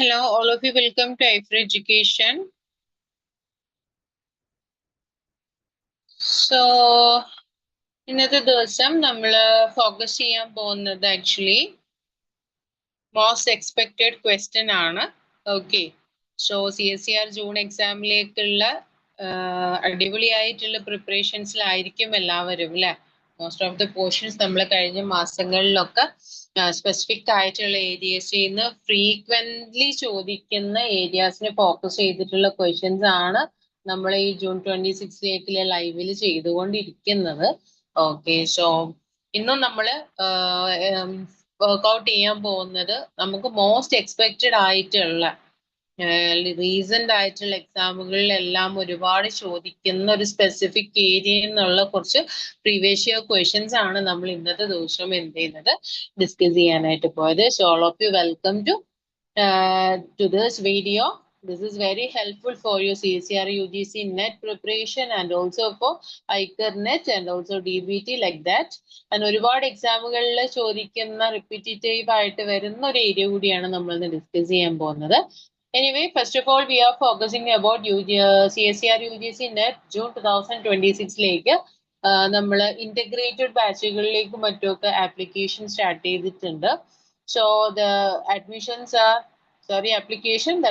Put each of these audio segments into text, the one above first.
Hello, all of you. Welcome to iFree Education. So, ഇന്നത്തെ ദിവസം നമ്മൾ ഫോക്കസ് ചെയ്യാൻ പോകുന്നത് ആക്ച്വലി മോസ്റ്റ് എക്സ്പെക്റ്റഡ് ക്വസ്റ്റ്യൻ ആണ്. ഓക്കെ, സോ CSER ജൂൺ എക്സാമിലേക്കുള്ള അടിപൊളിയായിട്ടുള്ള പ്രിപ്പറേഷൻസിലായിരിക്കും എല്ലാവരും അല്ലെ. മോസ്റ്റ് ഓഫ് ദ പോർഷൻസ് നമ്മൾ കഴിഞ്ഞ മാസങ്ങളിലൊക്കെ സ്പെസിഫിക് ആയിട്ടുള്ള ഏരിയസിൽ നിന്ന് ഫ്രീക്വന്റ്ലി ചോദിക്കുന്ന ഏരിയാസിനെ ഫോക്കസ് ചെയ്തിട്ടുള്ള ക്വസ്റ്റ്യൻസ് ആണ് നമ്മൾ ഈ ജൂൺ 26 ലൈവിൽ ചെയ്തുകൊണ്ടിരിക്കുന്നത്. ഓക്കെ, സോ ഇന്നും നമ്മൾ വർക്ക്ഔട്ട് ചെയ്യാൻ പോകുന്നത് നമുക്ക് മോസ്റ്റ് എക്സ്പെക്റ്റഡ് ആയിട്ടുള്ള റീസെന്റ് ആയിട്ടുള്ള എക്സാമുകളിലെല്ലാം ഒരുപാട് ചോദിക്കുന്ന ഒരു സ്പെസിഫിക് ഏരിയയിൽ നിന്നുള്ള കുറച്ച് പ്രീവിയസ് ഇയർ ക്വസ്റ്റ്യൻസ് ആണ് നമ്മൾ ഇന്നത്തെ ദിവസം എന്ത് ചെയ്യുന്നത് ഡിസ്കസ് ചെയ്യാനായിട്ട് പോയത്. So all of you welcome to this video. This is very helpful for your CSER UGC net preparation and also for ICAR net and also DBT like that. And ഒരുപാട് എക്സാമുകളിൽ ചോദിക്കുന്ന റിപ്പീറ്റേറ്റീവ് ആയിട്ട് വരുന്ന ഒരു area കൂടിയാണ് നമ്മൾ ഇന്ന് discuss ചെയ്യാൻ പോകുന്നത്. Anyway, first of all, we are focusing about CSER UGC net June 2026 നമ്മൾ ഇന്റഗ്രേറ്റഡ് ബാച്ചുകളിലേക്ക് മറ്റൊക്കെ ആപ്ലിക്കേഷൻ സ്റ്റാർട്ട് ചെയ്തിട്ടുണ്ട്. So the admissions are that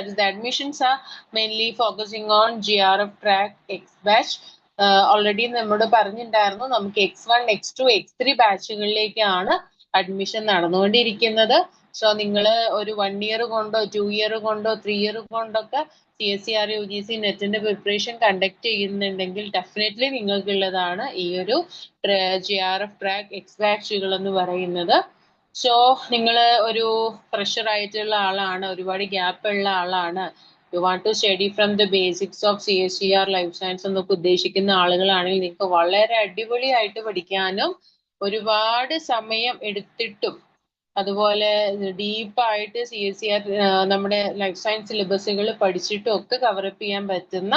is the admissions are mainly focusing on GRF track X batch. Already നമ്മൾ പറഞ്ഞിട്ടുണ്ടായിരുന്നു നമുക്ക് X1, X2, X3 ബാച്ചുകളിലേക്കാണ് admission നടന്നുകൊണ്ടിരിക്കുന്നത്. So നിങ്ങൾ ഒരു 1 year കൊണ്ടോ 2 ഇയർ കൊണ്ടോ 3 ഇയർ കൊണ്ടൊക്കെ CSER UGC നെറ്റിന്റെ പ്രിപ്പറേഷൻ കണ്ടക്ട് ചെയ്യുന്നുണ്ടെങ്കിൽ ഡെഫിനറ്റ്ലി നിങ്ങൾക്കുള്ളതാണ് ഈ ഒരു GRF ട്രാക്ക് X ബാച്ചുകൾ എന്ന് പറയുന്നത്. സോ നിങ്ങൾ ഒരു ഫ്രഷർ ആയിട്ടുള്ള ആളാണ്, ഒരുപാട് ഗ്യാപ്പ് ഉള്ള ആളാണ്, you want to study from the basics of CSER life science എന്നൊക്കെ ഉദ്ദേശിക്കുന്ന ആളുകളാണെങ്കിൽ നിങ്ങൾക്ക് വളരെ അടിപൊളിയായിട്ട് പഠിക്കാനും ഒരുപാട് സമയം എടുത്തിട്ടും അതുപോലെ ഡീപ്പായിട്ട് CSER നമ്മുടെ ലൈഫ് സയൻസ് സിലബസുകൾ പഠിച്ചിട്ടും ഒക്കെ കവറപ്പ് ചെയ്യാൻ പറ്റുന്ന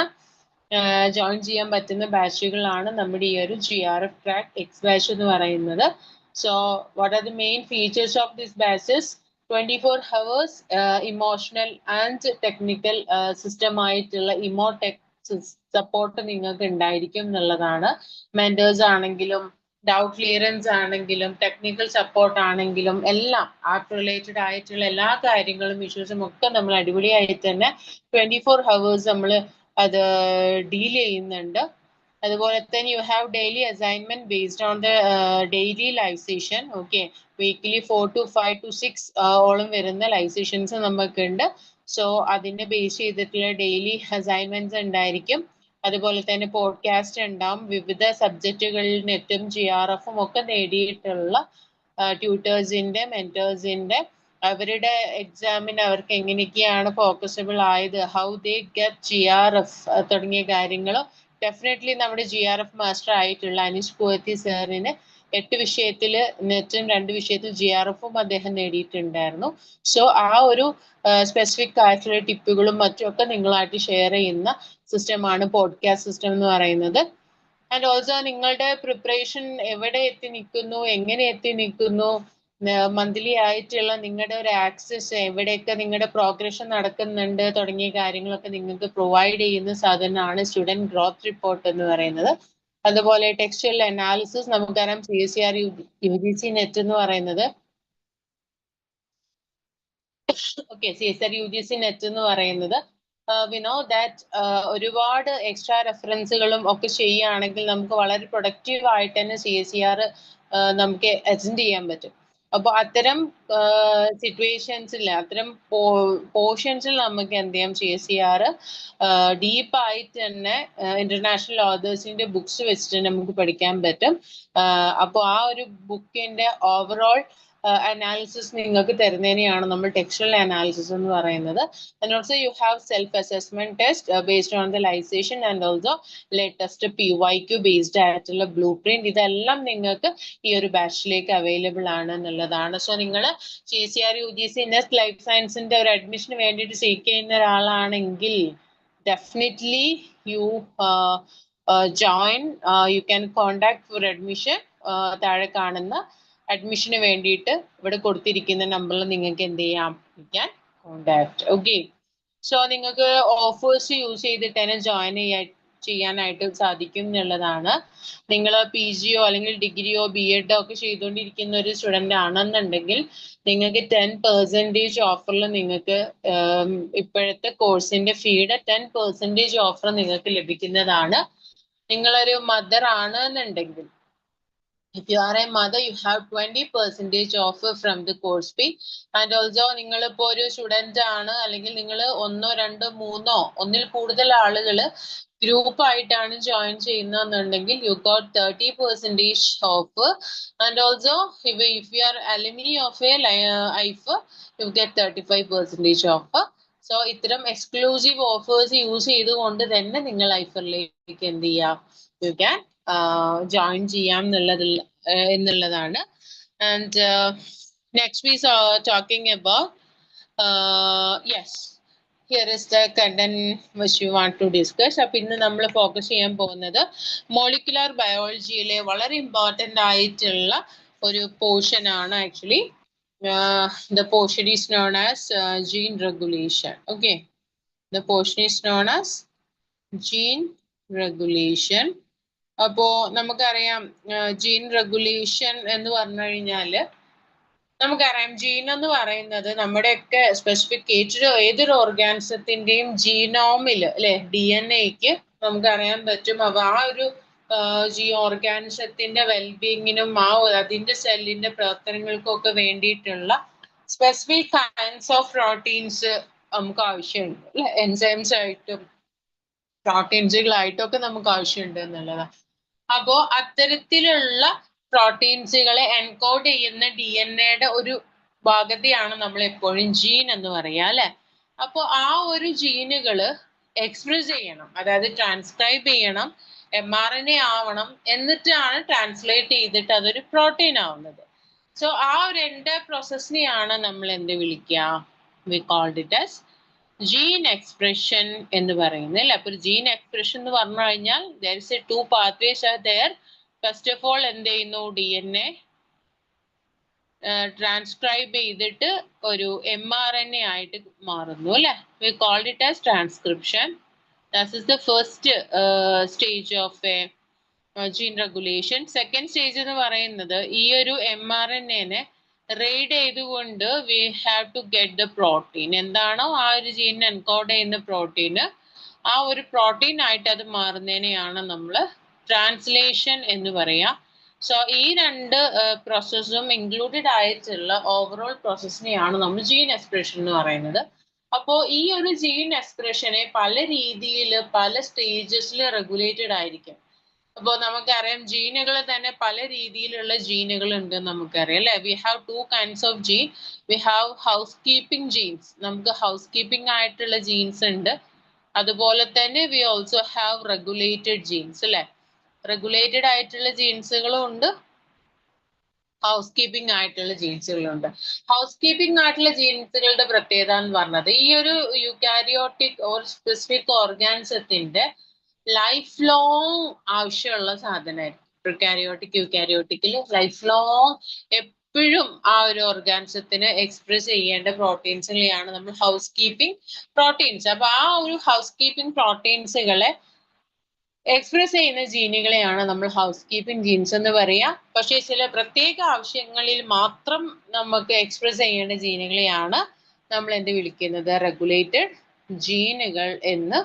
ജോയിൻ ചെയ്യാൻ പറ്റുന്ന ബാച്ചുകളാണ് നമ്മുടെ ഈ ഒരു GRF ട്രാക്ക് X ബാച്ച് എന്ന് പറയുന്നത്. So what are the main features of this batches? 24 hours emotional and technical system ആയിട്ടുള്ള ഇമോടെക് സപ്പോർട്ട് നിങ്ങൾക്ക് ഉണ്ടായിരിക്കും എന്നുള്ളതാണ്. മെന്റേഴ്സ് ആണെങ്കിലും ഡൗട്ട് ക്ലിയറൻസ് ആണെങ്കിലും ടെക്നിക്കൽ സപ്പോർട്ട് ആണെങ്കിലും എല്ലാം ആർട്ട് റിലേറ്റഡ് ആയിട്ടുള്ള എല്ലാ കാര്യങ്ങളും ഇഷ്യൂസും ഒക്കെ നമ്മൾ അടിപൊളിയായിട്ട് തന്നെ 24 hours നമ്മൾ അത് ഡീൽ ചെയ്യുന്നുണ്ട്. അതുപോലെ തന്നെ you have daily assignment based on the daily live session. Okay, weekly 4 to 5 to 6 ഓളം വരുന്ന ലൈവ് സെഷൻസ് നമുക്കുണ്ട്. സോ അതിനെ ബേസ് ചെയ്തിട്ടുള്ള ഡെയിലി അസൈൻമെന്റ്സ് ഉണ്ടായിരിക്കും. അതുപോലെ തന്നെ പോഡ്കാസ്റ്റ് ഉണ്ടാവും. വിവിധ സബ്ജക്റ്റുകളിൽ നെറ്റും GRFും ഒക്കെ നേടിയിട്ടുള്ള ട്യൂട്ടേഴ്സിന്റെ മെന്റേഴ്സിന്റെ അവരുടെ എക്സാമിന് അവർക്ക് എങ്ങനെയൊക്കെയാണ് ഫോക്കസബിൾ ആയത്, ഹൗ ദേ ഗെറ്റ് GRF തുടങ്ങിയ കാര്യങ്ങൾ ഡെഫിനറ്റ്ലി നമ്മുടെ GRF മാസ്റ്റർ ആയിട്ടുള്ള അനീഷ് പൂവത്തി സാറിന് 8 വിഷയത്തിൽ നെറ്റും 2 വിഷയത്തിൽ GRFും അദ്ദേഹം നേടിയിട്ടുണ്ടായിരുന്നു. സോ ആ ഒരു സ്പെസിഫിക് ആയിട്ടുള്ള ടിപ്പുകളും മറ്റുമൊക്കെ നിങ്ങളായിട്ട് ഷെയർ ചെയ്യുന്ന സിസ്റ്റമാണ് പോഡ്കാസ്റ്റ് സിസ്റ്റം എന്ന് പറയുന്നത്. ആൻഡ് ഓൾസോ നിങ്ങളുടെ പ്രിപ്പറേഷൻ എവിടെ എത്തി നിൽക്കുന്നു, എങ്ങനെ എത്തി നിൽക്കുന്നു, മന്ത്ലി ആയിട്ടുള്ള നിങ്ങളുടെ ഒരു ആക്സസ് എവിടെയൊക്കെ നിങ്ങളുടെ പ്രോഗ്രഷൻ നടക്കുന്നുണ്ട് തുടങ്ങിയ കാര്യങ്ങളൊക്കെ നിങ്ങൾക്ക് പ്രൊവൈഡ് ചെയ്യുന്ന സാധനമാണ് സ്റ്റുഡന്റ് ഗ്രോത്ത് റിപ്പോർട്ട് എന്ന് പറയുന്നത്. അതുപോലെ ടെക്സ്റ്റുവൽ അനാലിസിസ് നമുക്കറിയാം CSER UGC നെറ്റ് എന്ന് പറയുന്നത്. ഓക്കെ, CSER UGC നെറ്റ് എന്ന് പറയുന്നത് വി നോ ദാറ്റ് ഒരുപാട് എക്സ്ട്രാ റെഫറൻസുകളും ഒക്കെ ചെയ്യുകയാണെങ്കിൽ നമുക്ക് വളരെ പ്രൊഡക്റ്റീവ് ആയിട്ട് തന്നെ CSER നമുക്ക് അറ്റൻഡ് ചെയ്യാൻ പറ്റും. അപ്പോൾ അത്തരം സിറ്റുവേഷൻസിൽ അത്തരം പോർഷൻസിൽ നമുക്ക് എന്ത് ചെയ്യാം, CSER ഡീപ്പായിട്ട് തന്നെ ഇന്റർനാഷണൽ ഓതേഴ്സിന്റെ ബുക്സ് വെച്ചിട്ട് നമുക്ക് പഠിക്കാൻ പറ്റും. അപ്പോൾ ആ ഒരു ബുക്കിന്റെ ഓവറോൾ അനാലിസിസ് നിങ്ങൾക്ക് തരുന്നതിനെയാണ് നമ്മൾ ടെക്സ്റ്റുവൽ അനാലിസിസ് എന്ന് പറയുന്നത്. And also you have self assessment test based on the live session and also latest PYQ based ആയിട്ടുള്ള ബ്ലൂ പ്രിന്റ്. ഇതെല്ലാം നിങ്ങൾക്ക് ഈ ഒരു ബാച്ചിലേക്ക് അവൈലബിൾ ആണ് എന്നുള്ളതാണ്. സോ നിങ്ങൾ CSER UGC നെറ്റ് ലൈഫ് സയൻസിന്റെ ഒരു അഡ്മിഷന് വേണ്ടിയിട്ട് സീക്ക് ചെയ്യുന്ന ഒരാളാണെങ്കിൽ definitely you join, you can contact for admission. താഴെ കാണുന്ന അഡ്മിഷന് വേണ്ടിയിട്ട് ഇവിടെ കൊടുത്തിരിക്കുന്ന നമ്പറിൽ നിങ്ങൾക്ക് എന്ത് ചെയ്യാം, you can contact. Okay, so നിങ്ങൾക്ക് ഓഫേഴ്സ് യൂസ് ചെയ്തിട്ട് തന്നെ ജോയിൻ ചെയ്യാനായിട്ട് സാധിക്കും എന്നുള്ളതാണ്. നിങ്ങൾ PGയോ അല്ലെങ്കിൽ ഡിഗ്രിയോ BEdോ ഒക്കെ ചെയ്തുകൊണ്ടിരിക്കുന്ന ഒരു സ്റ്റുഡൻ്റ് ആണെന്നുണ്ടെങ്കിൽ നിങ്ങൾക്ക് 10% ഓഫറിൽ നിങ്ങൾക്ക് ഇപ്പോഴത്തെ കോഴ്സിന്റെ ഫീയുടെ 10% ഓഫർ നിങ്ങൾക്ക് ലഭിക്കുന്നതാണ്. നിങ്ങളൊരു മദർ ആണ് എന്നുണ്ടെങ്കിൽ, if you are a mother, you have 20% off from the course fee. And also നിങ്ങൾ ഇപ്പോൾ ഒരു സ്റ്റുഡൻ്റ് ആണ് അല്ലെങ്കിൽ നിങ്ങൾ 1, 2, 3 ഒന്നിൽ കൂടുതൽ ആളുകൾ ഗ്രൂപ്പ് ആയിട്ടാണ് join ചെയ്യുന്നതെന്നുണ്ടെങ്കിൽ you got 30% off. And also if you are alumni of a IF, you get 35% off. So ഇത്തരം എക്സ്ക്ലൂസീവ് ഓഫേഴ്സ് യൂസ് ചെയ്തുകൊണ്ട് തന്നെ നിങ്ങൾ ഐഫറിലേക്ക് എന്ത് ചെയ്യാം, യു ക്യാൻ ജോയിൻ ചെയ്യാം എന്നുള്ളതാണ്. And next we are talking about yes, here is the content which you want to discuss. അപ്പോൾ ഇന്ന് നമ്മൾ ഫോക്കസ് ചെയ്യാൻ പോകുന്നത് മോളിക്കുലർ ബയോളജിയിലെ വളരെ ഇമ്പോർട്ടൻ്റ് ആയിട്ടുള്ള ഒരു പോർഷൻ ആണ്. Actually the portion is known as gene regulation. Okay, the portion is known as gene regulation. അപ്പോ നമുക്കറിയാം ജീൻ റെഗുലേഷൻ എന്ന് പറഞ്ഞു കഴിഞ്ഞാല് നമുക്കറിയാം ജീൻ എന്ന് പറയുന്നത് നമ്മുടെയൊക്കെ സ്പെസിഫിക് ഏതൊരു ഓർഗാനിസത്തിന്റെയും ജീനോമില് അല്ലെ DNA-ക്ക് നമുക്കറിയാൻ പറ്റും. അപ്പൊ ആ ഒരു ഓർഗാനിസത്തിന്റെ വെൽബീങ്ങിനും അതിന്റെ സെല്ലിന്റെ പ്രവർത്തനങ്ങൾക്കും ഒക്കെ വേണ്ടിയിട്ടുള്ള സ്പെസിഫിക് കൈൻഡ്സ് ഓഫ് പ്രോട്ടീൻസ് നമുക്ക് ആവശ്യമുണ്ട് അല്ലെ. എൻസൈംസ് ആയിട്ടും പ്രോട്ടീൻസുകളായിട്ടും ഒക്കെ നമുക്ക് ആവശ്യമുണ്ട് എന്നുള്ളതാണ്. അപ്പോ അത്തരത്തിലുള്ള പ്രോട്ടീൻസുകളെ എൻകോഡ് ചെയ്യുന്ന DNA-യുടെ ഒരു ഭാഗത്തെയാണ് നമ്മൾ എപ്പോഴും ജീൻ എന്ന് പറയാ അല്ലെ. അപ്പോ ആ ഒരു ജീനുകള് എക്സ്പ്രസ് ചെയ്യണം, അതായത് ട്രാൻസ്ക്രൈബ് ചെയ്യണം, mRNA ആവണം, എന്നിട്ടാണ് ട്രാൻസ്ലേറ്റ് ചെയ്തിട്ട് അതൊരു പ്രോട്ടീൻ ആവുന്നത്. സോ ആ ഒരു എൻ്റെ പ്രോസസ്സിനെയാണ് നമ്മൾ എന്ത് വിളിക്കുക, we called it as gene expression എന്ന് പറയുന്നത് അല്ലെ. അപ്പൊ ജീൻ എക്സ്പ്രഷൻ എന്ന് പറഞ്ഞു കഴിഞ്ഞാൽ there is a 2 pathways are there. First of all എന്ത് ചെയ്യുന്നു, DNA ട്രാൻസ്ക്രൈബ് ചെയ്തിട്ട് ഒരു mRNA ആയിട്ട് മാറുന്നു അല്ലെ. We called it as transcription. That is the first stage of a gene regulation. Second stage എന്ന് പറയുന്നത് ഈ ഒരു mRNA-നെ റീഡ് ചെയ്തുകൊണ്ട് we have to get the protein. എന്താണോ ആ ഒരു ജീനിനെ എൻകോഡ് ചെയ്യുന്ന പ്രോട്ടീന്, ആ ഒരു പ്രോട്ടീൻ ആയിട്ട് അത് മാറുന്നതിനെയാണ് നമ്മൾ ട്രാൻസ്ലേഷൻ എന്ന് പറയാ. സോ ഈ രണ്ട് പ്രോസസ്സും ഇൻക്ലൂഡഡ് ആയിട്ടുള്ള ഓവറോൾ പ്രോസസ്സിനെയാണ് നമ്മൾ ജീൻ എക്സ്പ്രഷൻ എന്ന് പറയുന്നത്. അപ്പോൾ ഈ ഒരു ജീൻ എക്സ്പ്രഷനെ പല രീതിയിൽ പല സ്റ്റേജസിൽ റെഗുലേറ്റഡ് ആയിരിക്കും. അപ്പോൾ നമുക്കറിയാം ജീനുകൾ തന്നെ പല രീതിയിലുള്ള ജീനുകൾ ഉണ്ട് നമുക്കറിയാം അല്ലെ. We have 2 kinds of gene. We have house keeping genes, നമുക്ക് ഹൗസ് കീപ്പിംഗ് ആയിട്ടുള്ള ജീൻസ് ഉണ്ട്. അതുപോലെ തന്നെ we also have regulated genes അല്ലെ. റെഗുലേറ്റഡ് ആയിട്ടുള്ള ജീൻസുകളും ഉണ്ട്, ഹൗസ് കീപ്പിംഗ് ആയിട്ടുള്ള ജീൻസുകളുണ്ട്. ഹൗസ് കീപ്പിംഗ് ആയിട്ടുള്ള ജീൻസുകളുടെ പ്രത്യേകത എന്ന് പറഞ്ഞത് ഈ ഒരു യൂക്കാരിയോട്ടിക് ഓർ സ്പെസിഫിക് ഓർഗാനിസത്തിന്റെ ലൈഫ് ലോങ് ആവശ്യമുള്ള സാധനമായിരിക്കും. പ്രിക്കാരിയോട്ടിക് യൂക്കാരിയോട്ടിക്കിൽ ലൈഫ് ലോങ് എപ്പോഴും ആ ഒരു ഓർഗാനിസത്തിന് എക്സ്പ്രസ് ചെയ്യേണ്ട പ്രോട്ടീൻസുകളെയാണ് നമ്മൾ ഹൗസ് കീപ്പിംഗ് പ്രോട്ടീൻസ്. അപ്പൊ ആ ഒരു ഹൗസ് കീപ്പിംഗ് പ്രോട്ടീൻസുകളെ എക്സ്പ്രസ് ചെയ്യുന്ന ജീനുകളെയാണ് നമ്മൾ ഹൗസ് കീപ്പിംഗ് ജീൻസ് എന്ന് പറയാ. പക്ഷേ ചില പ്രത്യേക ആവശ്യങ്ങളിൽ മാത്രം നമുക്ക് എക്സ്പ്രസ് ചെയ്യേണ്ട ജീനുകളെയാണ് നമ്മൾ എന്ത് വിളിക്കുന്നത്, റെഗുലേറ്റഡ് ജീനുകൾ എന്ന്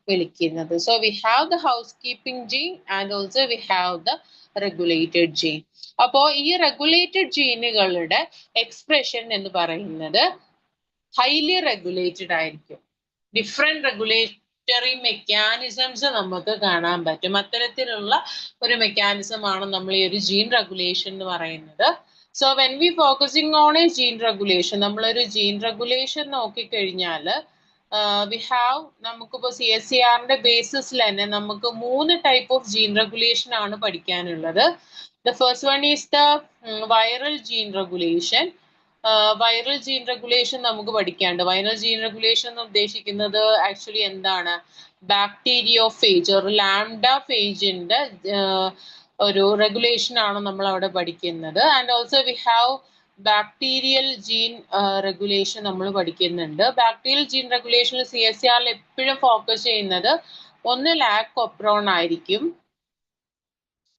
വിളിക്കുന്നത്. So we have the house keeping gene and also we have the regulated gene. അപ്പോ ഈ റെഗുലേറ്റഡ് ജീനുകളുടെ എക്സ്പ്രഷൻ എന്ന് പറയുന്നത് ഹൈലി റെഗുലേറ്റഡ് ആയിരിക്കും. ഡിഫറെന്റ് റെഗുലേറ്ററി മെക്കാനിസംസ് നമുക്ക് കാണാൻ പറ്റും. അത്തരത്തിലുള്ള ഒരു മെക്കാനിസം ആണ് നമ്മൾ ഈ ഒരു ജീൻ റെഗുലേഷൻ എന്ന് പറയുന്നത്. So when we focusing on a gene regulation, നമ്മളൊരു ജീൻ റെഗുലേഷൻ നോക്കിക്കഴിഞ്ഞാൽ വി ഹാവ്, നമുക്കിപ്പോൾ CSIR-ന്റെ ബേസിസിൽ തന്നെ നമുക്ക് 3 ടൈപ്പ് ഓഫ് ജീൻ റെഗുലേഷൻ ആണ് പഠിക്കാനുള്ളത്. The first one is the viral gene regulation. Viral gene regulation നമുക്ക് പഠിക്കാനുണ്ട്. വൈറൽ ജീൻ റെഗുലേഷൻ എന്ന് ഉദ്ദേശിക്കുന്നത് ആക്ച്വലി എന്താണ്, ബാക്ടീരിയോഫേജ് ഒരു ലാംഡ ഫേജിന്റെ ഒരു റെഗുലേഷൻ ആണ് നമ്മൾ അവിടെ പഠിക്കുന്നത്. And also we have bacterial gene regulation നമ്മൾ പഠിക്കുന്നുണ്ട്. ബാക്ടീരിയൽ ജീൻ റെഗുലേഷനിൽ CSER എപ്പോഴും ഫോക്കസ് ചെയ്യുന്നത് ഒന്ന് ലാക്ടോപ്രോൺ ആയിരിക്കും,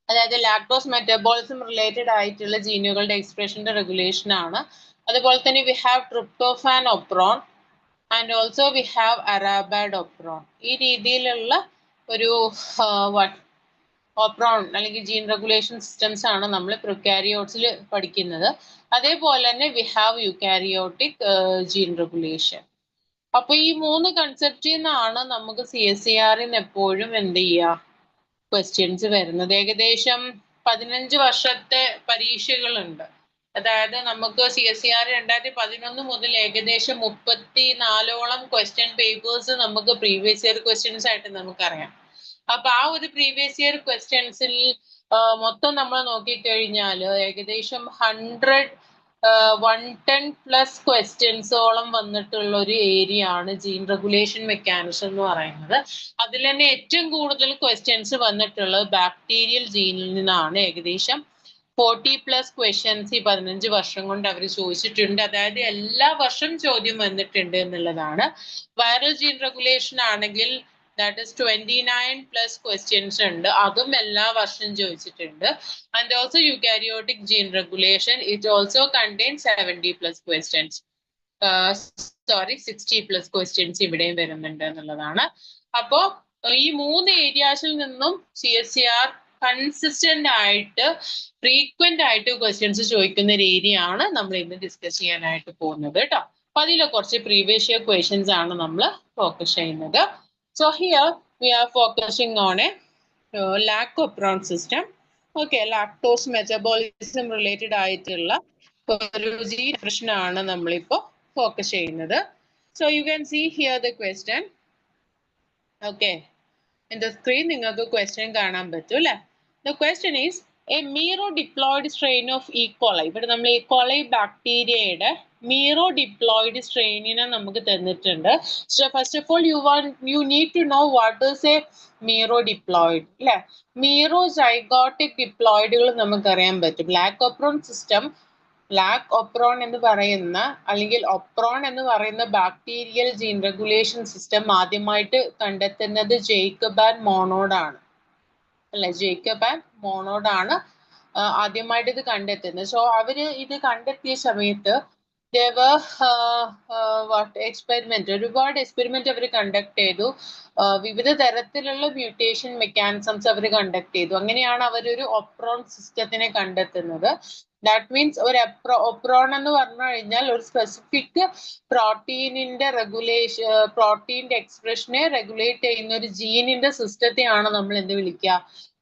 അതായത് ലാക്ടോസ് മെറ്റബോളിസം റിലേറ്റഡ് ആയിട്ടുള്ള ജീനുകളുടെ എക്സ്പ്രഷന്റെ റെഗുലേഷൻ ആണ്. അതുപോലെ തന്നെ we have tryptophan operon and also we have അറാബാഡ് ഒപ്രോൺ. ഈ രീതിയിലുള്ള ഒരു ഓപ്രോൺ അല്ലെങ്കിൽ ജീൻ റെഗുലേഷൻ സിസ്റ്റംസ് ആണ് നമ്മൾ പ്രൊകാരിയോട്സിൽ പഠിക്കുന്നത്. അതേപോലെ തന്നെ we have eukaryotic gene regulation. അപ്പൊ ഈ 3 കൺസെപ്റ്റിൽ നിന്നാണ് നമുക്ക് CSER എപ്പോഴും എന്ത് ചെയ്യുക, ക്വസ്റ്റ്യൻസ് വരുന്നത്. ഏകദേശം 15 വർഷത്തെ പരീക്ഷകളുണ്ട്. അതായത് നമുക്ക് CSER 2011 മുതൽ ഏകദേശം 34ഓളം ക്വസ്റ്റ്യൻ പേപ്പേഴ്സ് നമുക്ക് പ്രീവിയസ് ഇയർ ക്വസ്റ്റ്യൻസ് ആയിട്ട് നമുക്കറിയാം. അപ്പൊ ആ ഒരു പ്രീവിയസ് ഇയർ ക്വസ്റ്റ്യൻസിൽ മൊത്തം നമ്മൾ നോക്കിക്കഴിഞ്ഞാൽ ഏകദേശം 110+ ക്വസ്റ്റ്യൻസോളം വന്നിട്ടുള്ള ഒരു ഏരിയ ആണ് ജീൻ റെഗുലേഷൻ മെക്കാനിസം എന്ന് പറയുന്നത്. അതിൽ തന്നെ ഏറ്റവും കൂടുതൽ ക്വസ്റ്റ്യൻസ് വന്നിട്ടുള്ളത് ബാക്ടീരിയൽ ജീനിൽ നിന്നാണ്. ഏകദേശം 40+ ക്വസ്റ്റ്യൻസ് ഈ 15 വർഷം കൊണ്ട് അവർ ചോദിച്ചിട്ടുണ്ട്. അതായത് എല്ലാ വർഷം ചോദ്യം വന്നിട്ടുണ്ട് എന്നുള്ളതാണ്. വൈറൽ ജീൻ റെഗുലേഷൻ ആണെങ്കിൽ that is 29+ questions ഉണ്ട്, അതും എല്ലാ വർഷവും ചോദിച്ചിട്ടുണ്ട്. And also eukaryotic gene regulation it also contains 70+ questions. 60+ questions ഇവിടെയും വരുന്നുണ്ട് എന്നുള്ളതാണ്. അപ്പോ ഈ 3 ഏരിയാസിൽ നിന്നും CSER കൺസിസ്റ്റന്റ് ആയിട്ട് ഫ്രീക്വന്റ് ആയിട്ട് ക്വസ്റ്റ്യൻസ് ചോദിക്കുന്ന ഒരു ഏരിയ ആണ് നമ്മൾ ഇന്ന് ഡിസ്കസ് ചെയ്യാനായിട്ട് പോകുന്നത് കേട്ടോ. അപ്പൊ അതിലെ കുറച്ച് പ്രീവിയസ് ഇയർ ക്വസ്റ്റ്യൻസ് ആണ് നമ്മൾ ഫോക്കസ് ചെയ്യുന്നത്. So here we are focusing on a lactopron system. Okay, lactose metabolism related ആയിട്ടുള്ള ഒരു ജീൻ പ്രശ്നമാണ് നമ്മളിപ്പോ ഫോക്കസ് ചെയ്യുന്നത്. So you can see here the question. Okay, in the screen നിങ്ങൾക്ക് question കാണാൻ പറ്റും അല്ലേ? The question is a mero-diploid strain of E. coli. ഇവിടെ നമ്മൾ E. coli ബാക്ടീരിയയുടെ mero-diploid strain-നെ നമുക്ക് തന്നിട്ടുണ്ട്. So first of all you need to know what is a mero-diploid അല്ലേ? Mero-zygotic diploidകൾ നമുക്കറിയാൻ പറ്റും. ലാക്ടോപ്രോൺ സിസ്റ്റം, ലാക് ഒപ്രോൺ എന്ന് പറയുന്ന അല്ലെങ്കിൽ ഒപ്രോൺ എന്ന് പറയുന്ന ബാക്ടീരിയൽ ജീൻ റെഗുലേഷൻ സിസ്റ്റം ആദ്യമായിട്ട് കണ്ടെത്തുന്നത് ജേക്കബ് ആൻഡ് മോണോഡ് ആണ് അല്ലെ? ജേക്കബ് ആൻഡ് മോണോഡ് ആണ് ആദ്യമായിട്ട് ഇത് കണ്ടെത്തുന്നത്. സോ അവര് ഇത് കണ്ടെത്തിയ സമയത്ത് ഒരുപാട് എക്സ്പെരിമെന്റ് അവർ കണ്ടക്ട് ചെയ്തു. വിവിധ തരത്തിലുള്ള മ്യൂട്ടേഷൻ മെക്കാനിസംസ് അവർ കണ്ടക്ട് ചെയ്തു. അങ്ങനെയാണ് അവരൊരു ഒപ്രോൺ സിസ്റ്റത്തിനെ കണ്ടെത്തുന്നത്. ദാറ്റ് മീൻസ് ഒരു ഒപ്രോൺ എന്ന് പറഞ്ഞു കഴിഞ്ഞാൽ ഒരു സ്പെസിഫിക് പ്രോട്ടീനിന്റെ പ്രോട്ടീന്റെ എക്സ്പ്രഷനെ റെഗുലേറ്റ് ചെയ്യുന്ന ഒരു ജീനിന്റെ സിസ്റ്റത്തെയാണ് നമ്മൾ എന്ത് വിളിക്കുക,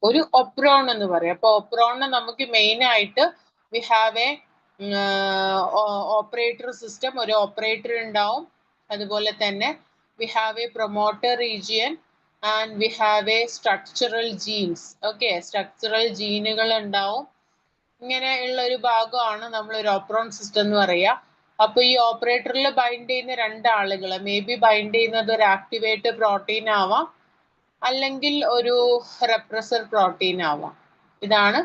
ഒരു ഒപ്രോൺ എന്ന് പറയും. അപ്പൊ ഒപ്രോണിനെ നമുക്ക് മെയിൻ ആയിട്ട് we have a operator system, ഒരു ഓപ്പറേറ്റർ ഉണ്ടാവും. അതുപോലെ തന്നെ we have a promoter region and we have a structural genes. Okay, structural ജീനുകൾ ഉണ്ടാവും. ഇങ്ങനെയുള്ള ഒരു ഭാഗമാണ് നമ്മൾ ഒരു ഓപ്രോൺ സിസ്റ്റം എന്ന് പറയുക. അപ്പൊ ഈ ഓപ്പറേറ്ററിൽ ബൈൻഡ് ചെയ്യുന്ന 2 ആളുകൾ മേ ബി ബൈൻഡ് ചെയ്യുന്നത് ഒരു ആക്ടിവേറ്റ് പ്രോട്ടീൻ ആവാം, അല്ലെങ്കിൽ ഒരു റെപ്രസർ പ്രോട്ടീൻ ആവാം. ഇതാണ്.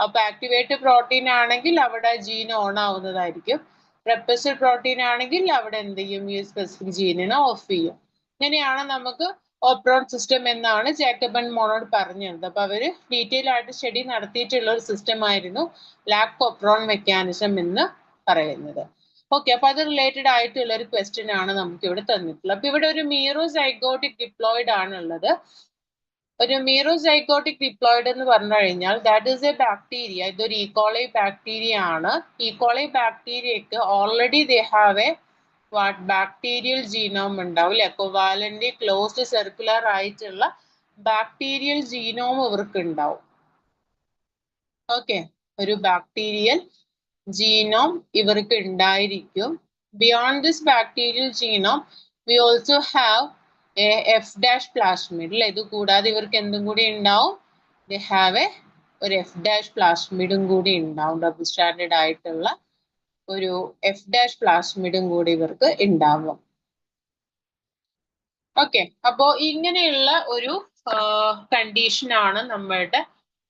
അപ്പൊ ആക്ടിവേറ്റ് പ്രോട്ടീൻ ആണെങ്കിൽ അവിടെ ജീൻ ഓൺ ആവുന്നതായിരിക്കും. റെപ്രസർ പ്രോട്ടീൻ ആണെങ്കിൽ അവിടെ എന്ത് ചെയ്യും, ഈ സ്പെസിഫിക് ജീനിനെ ഓഫ് ചെയ്യും. ഇങ്ങനെയാണ് നമുക്ക് ഓപ്രോൺ സിസ്റ്റം എന്നാണ് ജേക്കബ് ആൻഡ് മോണോഡ് പറഞ്ഞത്. അപ്പൊ അവര് ഡീറ്റെയിൽ ആയിട്ട് സ്റ്റഡി നടത്തിയിട്ടുള്ള ഒരു സിസ്റ്റം ആയിരുന്നു ലാക്ടോപ്രോൺ മെക്കാനിസം എന്ന് പറയുന്നത്. ഓക്കെ, അപ്പൊ അത് റിലേറ്റഡ് ആയിട്ടുള്ള ഒരു ക്വസ്റ്റ്യൻ ആണ് നമുക്ക് ഇവിടെ തന്നിട്ടുള്ളത്. അപ്പൊ ഇവിടെ ഒരു മീറോസൈഗോട്ടിക് ഡിപ്ലോയിഡ് ആണുള്ളത്. ഒരു മീറോസൈഗോട്ടിക് ഡിപ്ലോയിഡ് എന്ന് പറഞ്ഞു കഴിഞ്ഞാൽ ദാറ്റ് ഈസ് എ ബാക്ടീരിയ. ഇതൊരു ഈക്കോളൈ ബാക്ടീരിയ ആണ്. ഈക്കോളൈ ബാക്ടീരിയക്ക് already they have a bacterial genome ഉണ്ടാവും അല്ലെ? കോവാലന്റ് ക്ലോസ്ഡ് സർക്കുലർ ആയിട്ടുള്ള ബാക്ടീരിയൽ ജീനോം ഇവർക്ക് ഉണ്ടാവും. ഓക്കെ, ഒരു ബാക്ടീരിയൽ ജീനോം ഇവർക്ക് ഉണ്ടായിരിക്കും. Beyond this bacterial genome we also have F- plasmid അല്ലെ? ഇത് കൂടാതെ ഇവർക്ക് എന്തും കൂടി ഉണ്ടാവും, ദേ ഹാവ് ഒരു F- പ്ലാസ്മിഡും കൂടി ഉണ്ടാവും. ഡബിൾ സ്റ്റാൻഡേർഡ് ആയിട്ടുള്ള ഒരു F- പ്ലാസ്മിഡും കൂടി ഇവർക്ക് ഉണ്ടാവും. ഓക്കെ, അപ്പോ ഇങ്ങനെയുള്ള ഒരു കണ്ടീഷൻ ആണ് നമ്മളുടെ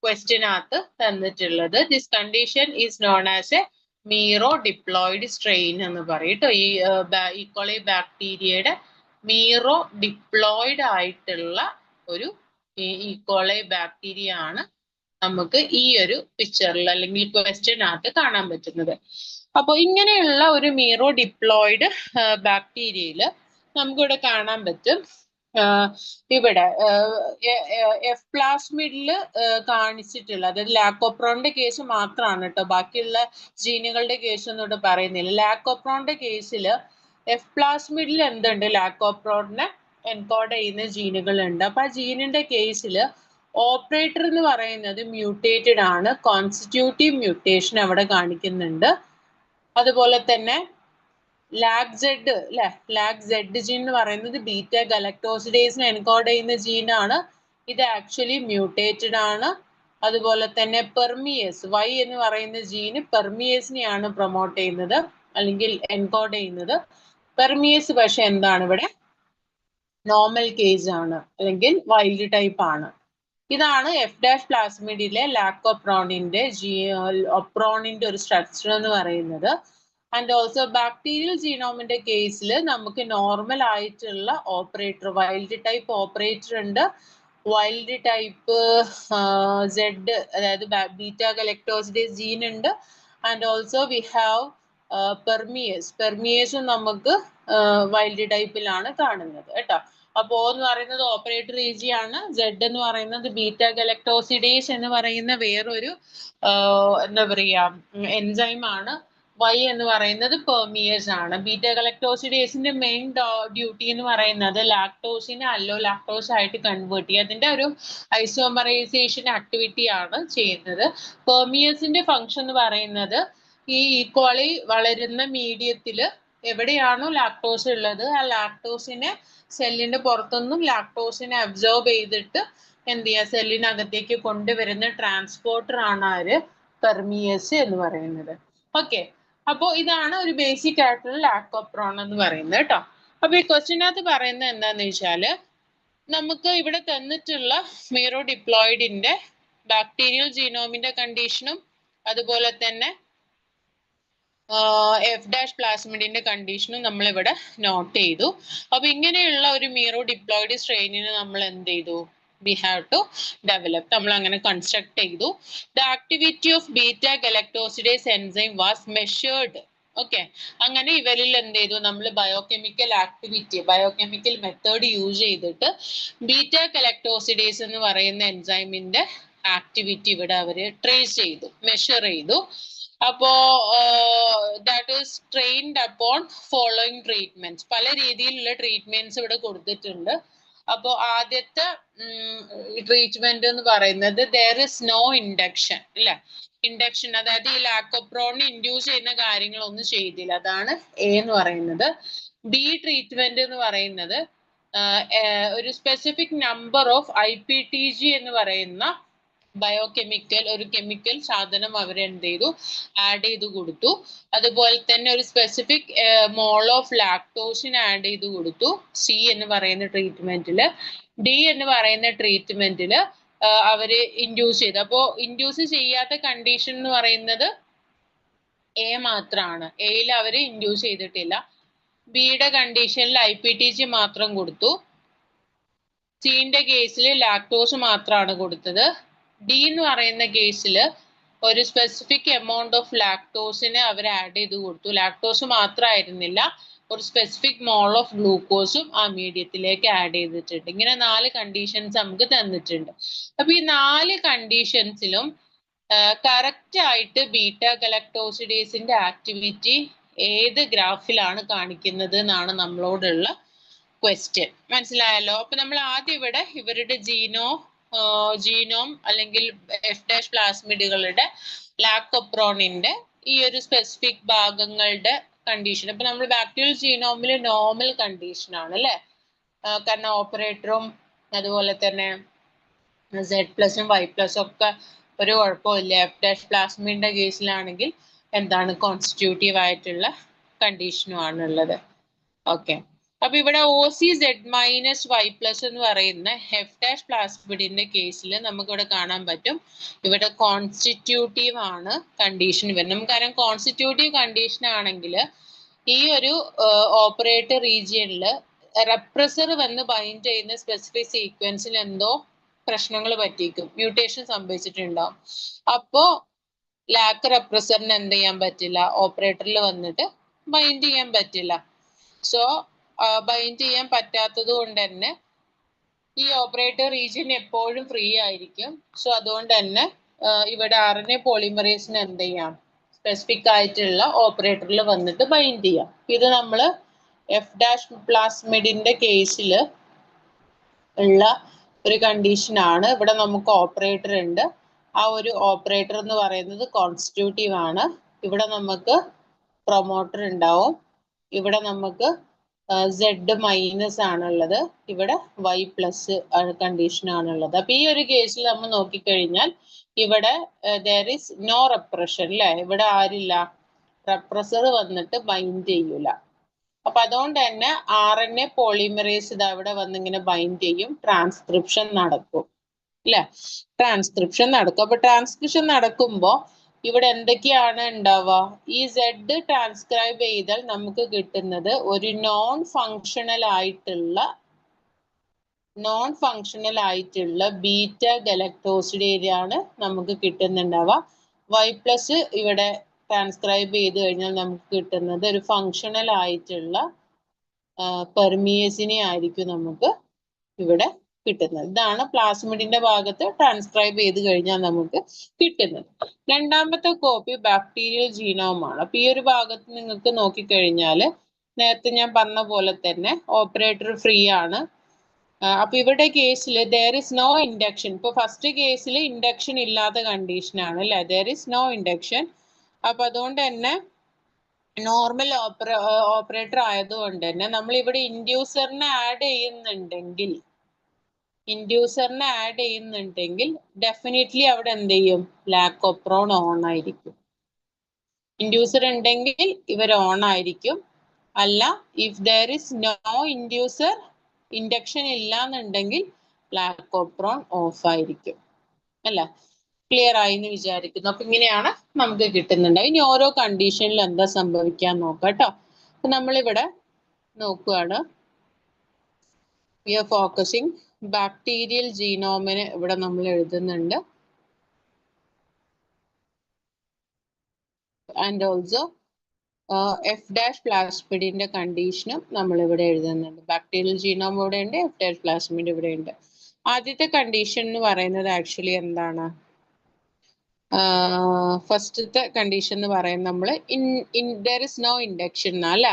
ക്വസ്റ്റ്യനകത്ത് തന്നിട്ടുള്ളത്. This condition is known as a merodiploid strain എന്ന് പറയും കേട്ടോ. ഈ ഈക്കോളി ബാക്ടീരിയയുടെ മീറോ ഡിപ്ലോയിഡ് ആയിട്ടുള്ള ഒരു ഈക്കോളി ബാക്ടീരിയ ആണ് നമുക്ക് ഈ ഒരു പിക്ചറിൽ അല്ലെങ്കിൽ ക്വസ്റ്റ്യനകത്ത് കാണാൻ പറ്റുന്നത്. അപ്പോൾ ഇങ്ങനെയുള്ള ഒരു മീറോ ഡിപ്ലോയിഡ് ബാക്ടീരിയയിൽ നമുക്കിവിടെ കാണാൻ പറ്റും. ഇവിടെ എഫ് പ്ലാസ്മിഡിൽ കാണിച്ചിട്ടുള്ള, അതായത് ലാക്കോപ്രോണിന്റെ കേസ് മാത്രമാണ് കേട്ടോ, ബാക്കിയുള്ള ജീനുകളുടെ കേസ് ഒന്നും ഇവിടെ പറയുന്നില്ല. ലാക്കോപ്രോണിന്റെ കേസിൽ എഫ് പ്ലാസ്മിഡിൽ എന്തുണ്ട്, ലാക്കോപ്രോണിനെ എൻകോഡ് ചെയ്യുന്ന ജീനുകൾ ഉണ്ട്. അപ്പൊ ആ ജീനിന്റെ കേസിൽ ഓപ്പറേറ്റർ എന്ന് പറയുന്നത് മ്യൂട്ടേറ്റഡ് ആണ്, കോൺസ്റ്റിറ്റ്യൂട്ടീവ് മ്യൂട്ടേഷൻ അവിടെ കാണിക്കുന്നുണ്ട്. അതുപോലെ തന്നെ ലാഗ് സെഡ് അല്ലെ, ലാഗ് സെഡ് ജീൻ എന്ന് പറയുന്നത് ബീറ്റ ഗലക്ടോസിഡേസിനെ എൻകോഡ് ചെയ്യുന്ന ജീനാണ്. ഇത് ആക്ച്വലി മ്യൂട്ടേറ്റഡ് ആണ്. അതുപോലെ തന്നെ പെർമിയസ് വൈ എന്ന് പറയുന്ന ജീന് പെർമിയസിനെയാണ് പ്രൊമോട്ട് ചെയ്യുന്നത് അല്ലെങ്കിൽ എൻകോഡ് ചെയ്യുന്നത്. പെർമിയസ് പക്ഷെ എന്താണ് ഇവിടെ നോർമൽ കേസ് ആണ് അല്ലെങ്കിൽ വൈൽഡ് ടൈപ്പ് ആണ്. ഇതാണ് എഫ് ഡാഷ് പ്ലാസ്മിഡിലെ ലാക്കോപ്രോണിന്റെ ഒപ്രോണിന്റെ ഒരു സ്ട്രക്ചർ എന്ന് പറയുന്നത്. ആൻഡ് ഓൾസോ ബാക്ടീരിയൽ ജീനോമിന്റെ കേസിൽ നമുക്ക് നോർമൽ ആയിട്ടുള്ള ഓപ്പറേറ്റർ, വൈൽഡ് ടൈപ്പ് ഓപ്പറേറ്റർ ഉണ്ട്, വൈൽഡ് ടൈപ്പ് സെഡ് അതായത് ബീറ്റ ഗലക്ടോസിഡേസ് ജീൻ ഉണ്ട്. ആൻഡ് ഓൾസോ വി ഹാവ് പെർമിയേസും നമുക്ക് വൈൽഡ് ടൈപ്പിലാണ് കാണുന്നത് കേട്ടോ. അപ്പോ എന്ന് പറയുന്നത് ഓപ്പറേറ്റർ ഏജി ആണ്, സെഡ് എന്ന് പറയുന്നത് ബീറ്റ ഗലക്ടോസിഡേസ് എന്ന് പറയുന്ന വേറൊരു എന്താ പറയാ എൻസൈം ആണ്, വൈ എന്ന് പറയുന്നത് പെർമിയേഴ്സ് ആണ്. ബീറ്റ ഗലക്ടോസിഡേസിന്റെ മെയിൻ ഡ്യൂട്ടി എന്ന് പറയുന്നത് ലാക്ടോസിനെ അല്ലോ ലാക്ടോസ് ആയിട്ട് കൺവേർട്ട് ചെയ്യുക, അതിന്റെ ഒരു ഐസോമറൈസേഷൻ ആക്ടിവിറ്റി ആണ് ചെയ്യുന്നത്. പെർമിയേഴ്സിന്റെ ഫംഗ്ഷൻ എന്ന് പറയുന്നത് ഈ ഈക്വളി വളരുന്ന മീഡിയത്തിൽ എവിടെയാണോ ലാക്ടോസ് ഉള്ളത് ആ ലാക്ടോസിനെ സെല്ലിന്റെ പുറത്തൊന്നും ലാക്ടോസിനെ അബ്സോർബ് ചെയ്തിട്ട് എന്ത് ചെയ്യുക, സെല്ലിനകത്തേക്ക് കൊണ്ടുവരുന്ന ട്രാൻസ്പോർട്ടർ ആണ് ആര്, പെർമിയേഴ്സ് എന്ന് പറയുന്നത്. ഓക്കെ, അപ്പോൾ ഇതാണ് ഒരു ബേസിക് ആയിട്ടുള്ള ലാക്കോപ്രോൺ എന്ന് പറയുന്നത് കേട്ടോ. അപ്പൊ ഈ ക്വസ്റ്റ്യനകത്ത് പറയുന്നത് എന്താന്ന് വെച്ചാല്, നമുക്ക് ഇവിടെ തന്നിട്ടുള്ള മീറോ ഡിപ്ലോയിഡിന്റെ ബാക്ടീരിയൽ ജീനോമിന്റെ കണ്ടീഷനും അതുപോലെ തന്നെ എഫ് ഡാഷ് പ്ലാസ്മിഡിന്റെ കണ്ടീഷനും നമ്മൾ ഇവിടെ നോട്ട് ചെയ്തു. അപ്പൊ ഇങ്ങനെയുള്ള ഒരു മീറോ ഡിപ്ലോയിഡ് സ്ട്രെയിനിന് നമ്മൾ എന്ത് ചെയ്തു, we have to develop, നമ്മൾ അങ്ങനെ കൺസ്ട്രക്ട് ചെയ്തു. The activity of beta galactosidase enzyme was measured. Okay, അങ്ങനെ ഇവരിൽ എന്ത് ചെയ്തു, നമ്മൾ biochemical activity, biochemical method use ചെയ്തിട്ട് ബീറ്റ ഗലക്ടോസിഡേസ് എന്ന് പറയുന്ന എൻസൈമിന്റെ ആക്ടിവിറ്റി ഇവിടെ അവര് ട്രേസ് ചെയ്തു, മെഷർ ചെയ്തു. അപ്പോ that is trained upon following treatments, പല രീതിയിലുള്ള ട്രീറ്റ്മെന്റ്സ് ഇവിടെ കൊടുത്തിട്ടുണ്ട്. അപ്പോൾ ആദ്യത്തെ ട്രീറ്റ്മെന്റ് എന്ന് പറയുന്നത് there is no induction അല്ലെ, ഇൻഡക്ഷൻ അതായത് ഈ ലാക്കോപ്രോണിനെ ഇൻഡ്യൂസ് ചെയ്യുന്ന കാര്യങ്ങളൊന്നും ചെയ്തില്ല, അതാണ് എ എന്ന് പറയുന്നത്. ബി ട്രീറ്റ്മെന്റ് എന്ന് പറയുന്നത് ഒരു സ്പെസിഫിക് നമ്പർ ഓഫ് IPTG എന്ന് പറയുന്ന ബയോകെമിക്കൽ ഒരു കെമിക്കൽ സാധനം അവർ എന്ത് ചെയ്തു, ആഡ് ചെയ്ത് കൊടുത്തു. അതുപോലെ തന്നെ ഒരു സ്പെസിഫിക് മോൾ ഓഫ് ലാക്ടോസിന് ആഡ് ചെയ്ത് കൊടുത്തു സി എന്ന് പറയുന്ന ട്രീറ്റ്മെന്റില്. ഡി എന്ന് പറയുന്ന ട്രീറ്റ്മെന്റില് അവര് ഇൻഡ്യൂസ് ചെയ്തു. അപ്പോ ഇൻഡ്യൂസ് ചെയ്യാത്ത കണ്ടീഷൻ എന്ന് പറയുന്നത് എ മാത്രമാണ്, എയിൽ അവര് ഇൻഡ്യൂസ് ചെയ്തിട്ടില്ല. ബിയുടെ കണ്ടീഷനിൽ IPTG മാത്രം കൊടുത്തു. സിന്റെ കേസിൽ ലാക്ടോസ് മാത്രമാണ് കൊടുത്തത്. ഡി എന്ന് പറയുന്ന കേസിൽ ഒരു സ്പെസിഫിക് എമൗണ്ട് ഓഫ് ലാക്ടോസിനെ അവർ ആഡ് ചെയ്ത് കൊടുത്തു. ലാക്ടോസ് മാത്രമായിരുന്നില്ല, ഒരു സ്പെസിഫിക് മോൾ ഓഫ് ഗ്ലൂക്കോസും ആ മീഡിയത്തിലേക്ക് ആഡ് ചെയ്തിട്ടുണ്ട്. ഇങ്ങനെ 4 കണ്ടീഷൻസ് നമുക്ക് തന്നിട്ടുണ്ട്. അപ്പൊ ഈ 4 കണ്ടീഷൻസിലും കറക്റ്റ് ആയിട്ട് ബീറ്റ ഗലക്ടോസിഡേസിന്റെ ആക്ടിവിറ്റി ഏത് ഗ്രാഫിലാണ് കാണിക്കുന്നത് എന്നാണ് നമ്മളോടുള്ള ക്വസ്റ്റ്യൻ. മനസ്സിലായല്ലോ? അപ്പൊ നമ്മൾ ആദ്യം ഇവിടെ ഇവരുടെ ജീനോം അല്ലെങ്കിൽ എഫ് ഡാഷ് പ്ലാസ്മിഡുകളുടെ ലാക്കോപ്രോണിന്റെ ഈ ഒരു സ്പെസിഫിക് ഭാഗങ്ങളുടെ കണ്ടീഷൻ. അപ്പൊ നമ്മൾ ബാക്ടീരിയൽ ജീനോമിൽ നോർമൽ കണ്ടീഷൻ ആണ് അല്ലെ, കാരണം ഓപ്പറേറ്ററും അതുപോലെ തന്നെ Z+ഉം Y+ ഒക്കെ ഒരു കുഴപ്പമില്ല. എഫ് ഡാഷ് പ്ലാസ്മിഡിന്റെ കേസിലാണെങ്കിൽ എന്താണ് കോൺസ്റ്റിറ്റ്യൂട്ടീവ് ആയിട്ടുള്ള കണ്ടീഷനും ആണുള്ളത്. ഓക്കെ, അപ്പൊ ഇവിടെ OC-Z- എന്ന് പറയുന്ന F ഡാഷ് പ്ലാസ്മിഡിന്റെ കേസിൽ നമുക്ക് ഇവിടെ കാണാൻ പറ്റും ഇവിടെ കോൺസ്റ്റിറ്റ്യൂട്ടീവ് ആണ് കണ്ടീഷൻ വരുന്നത്. നമുക്കറിയാം കോൺസ്റ്റിറ്റ്യൂട്ടീവ് കണ്ടീഷൻ ആണെങ്കിൽ ഈ ഒരു ഓപ്പറേറ്റർ റീജിയനിൽ റെപ്രസർ വന്ന് ബൈൻഡ് ചെയ്യുന്ന സ്പെസിഫിക് സീക്വൻസിൽ എന്തോ പ്രശ്നങ്ങൾ പറ്റിയിരിക്കും, മ്യൂട്ടേഷൻ സംഭവിച്ചിട്ടുണ്ടാവും. അപ്പോ ലാക്ക് റെപ്രസറിന് എന്ത് ചെയ്യാൻ പറ്റില്ല, ഓപ്പറേറ്ററിൽ വന്നിട്ട് ബൈൻഡ് ചെയ്യാൻ പറ്റില്ല. സോ ബൈൻഡ് ചെയ്യാൻ പറ്റാത്തത് കൊണ്ട് തന്നെ ഈ ഓപ്പറേറ്റർ റീജിയൻ എപ്പോഴും ഫ്രീ ആയിരിക്കും. സോ അതുകൊണ്ട് തന്നെ ഇവിടെ RNA പോളിമറേസിന് എന്ത് ചെയ്യാം, സ്പെസിഫിക് ആയിട്ടുള്ള ഓപ്പറേറ്ററിൽ വന്നിട്ട് ബൈൻഡ് ചെയ്യാം. ഇത് നമ്മൾ F ഡാഷ് പ്ലാസ്മിഡിന്റെ കേസിൽ ഉള്ള ഒരു കണ്ടീഷൻ ആണ്. ഇവിടെ നമുക്ക് ഓപ്പറേറ്റർ ഉണ്ട്, ആ ഒരു ഓപ്പറേറ്റർ എന്ന് പറയുന്നത് കോൺസ്റ്റിറ്റ്യൂട്ടീവ് ആണ്. ഇവിടെ നമുക്ക് പ്രൊമോട്ടർ ഉണ്ടാവും, ഇവിടെ നമുക്ക് Z- ആണുള്ളത്, ഇവിടെ Y+ കണ്ടീഷൻ ആണുള്ളത്. അപ്പൊ ഈ ഒരു കേസിൽ നമ്മൾ നോക്കിക്കഴിഞ്ഞാൽ ഇവിടെ there is no repression അല്ലെ, ഇവിടെ ആരില്ല, റെപ്രസർ വന്നിട്ട് ബൈൻഡ് ചെയ്യൂല. അപ്പൊ അതുകൊണ്ട് തന്നെ RNA പോളിമറേസ് ഇത് അവിടെ വന്നിങ്ങനെ ബൈൻഡ് ചെയ്യും, ട്രാൻസ്ക്രിപ്ഷൻ നടക്കും അല്ലെ, ട്രാൻസ്ക്രിപ്ഷൻ നടക്കും. അപ്പൊ ട്രാൻസ്ക്രിപ്ഷൻ നടക്കുമ്പോ ഇവിടെ എന്തൊക്കെയാണ് ഉണ്ടാവുക, ഈ Z ട്രാൻസ്ക്രൈബ് ചെയ്താൽ നമുക്ക് കിട്ടുന്നത് ഒരു നോൺ ഫങ്ഷണൽ ആയിട്ടുള്ള ബീറ്റ ഗലക്ടോസിഡേയാണ് നമുക്ക് കിട്ടുന്നുണ്ടാവുക. Y+ ഇവിടെ ട്രാൻസ്ക്രൈബ് ചെയ്ത് കഴിഞ്ഞാൽ നമുക്ക് കിട്ടുന്നത് ഒരു ഫങ്ഷണൽ ആയിട്ടുള്ള പെർമിയേസിനെ ആയിരിക്കും നമുക്ക് ഇവിടെ കിട്ടുന്നത്. ഇതാണ് പ്ലാസ്മിഡിന്റെ ഭാഗത്ത് ട്രാൻസ്ക്രൈബ് ചെയ്ത് കഴിഞ്ഞാൽ നമുക്ക് കിട്ടുന്നത്. രണ്ടാമത്തെ കോപ്പി ബാക്ടീരിയൽ ജീനോമാണ്. അപ്പൊ ഈ ഒരു ഭാഗത്ത് നിങ്ങൾക്ക് നോക്കിക്കഴിഞ്ഞാൽ നേരത്തെ ഞാൻ പറഞ്ഞ പോലെ തന്നെ ഓപ്പറേറ്റർ ഫ്രീ ആണ്. അപ്പൊ ഇവിടെ കേസിൽ there is no induction. ഇപ്പൊ ഫസ്റ്റ് കേസിൽ ഇൻഡക്ഷൻ ഇല്ലാത്ത കണ്ടീഷൻ ആണ് അല്ലെ, there is no induction. അപ്പൊ അതുകൊണ്ട് തന്നെ നോർമൽ ഓപ്പറേറ്റർ ആയതുകൊണ്ട് തന്നെ നമ്മൾ ഇവിടെ ഇൻഡ്യൂസറിനെ ആഡ് ചെയ്യുന്നുണ്ടെങ്കിൽ ഡെഫിനറ്റ്ലി അവിടെ എന്ത് ചെയ്യും, ലാക്കോപ്രോൺ ഓൺ ആയിരിക്കും. ഇൻഡ്യൂസർ ഉണ്ടെങ്കിൽ ഇവർ ഓൺ ആയിരിക്കും. അല്ല, if there is no inducer, induction ഇല്ല എന്നുണ്ടെങ്കിൽ ലാക്കോപ്രോൺ ഓഫ് ആയിരിക്കും അല്ല. ക്ലിയർ ആയി എന്ന് വിചാരിക്കുന്നു. അപ്പൊ ഇങ്ങനെയാണ് നമുക്ക് കിട്ടുന്നുണ്ട്. ഇനി ഓരോ കണ്ടീഷനിൽ എന്താ സംഭവിക്കാൻ നോക്കാം കേട്ടോ. അപ്പൊ നമ്മളിവിടെ നോക്കുകയാണ്, വി ആർ ഫോക്കസിങ് ബാക്ടീരിയൽ ജീനോമിന് ഇവിടെ നമ്മൾ എഴുതുന്നുണ്ട്. ആൻഡ് ഓൾസോ F ഡാഷ് പ്ലാസ്മിഡിന്റെ കണ്ടീഷനും നമ്മൾ ഇവിടെ എഴുതുന്നുണ്ട്. ബാക്ടീരിയൽ ജീനോം ഇവിടെ ഉണ്ട്, F ഡാഷ് പ്ലാസ്മിഡ് ഇവിടെ ഉണ്ട്. ആദ്യത്തെ കണ്ടീഷൻ എന്ന് പറയുന്നത് ആക്ച്വലി എന്താണ്, ഫസ്റ്റത്തെ കണ്ടീഷൻ എന്ന് പറയുന്നത് നമ്മൾ there is no induction അല്ല,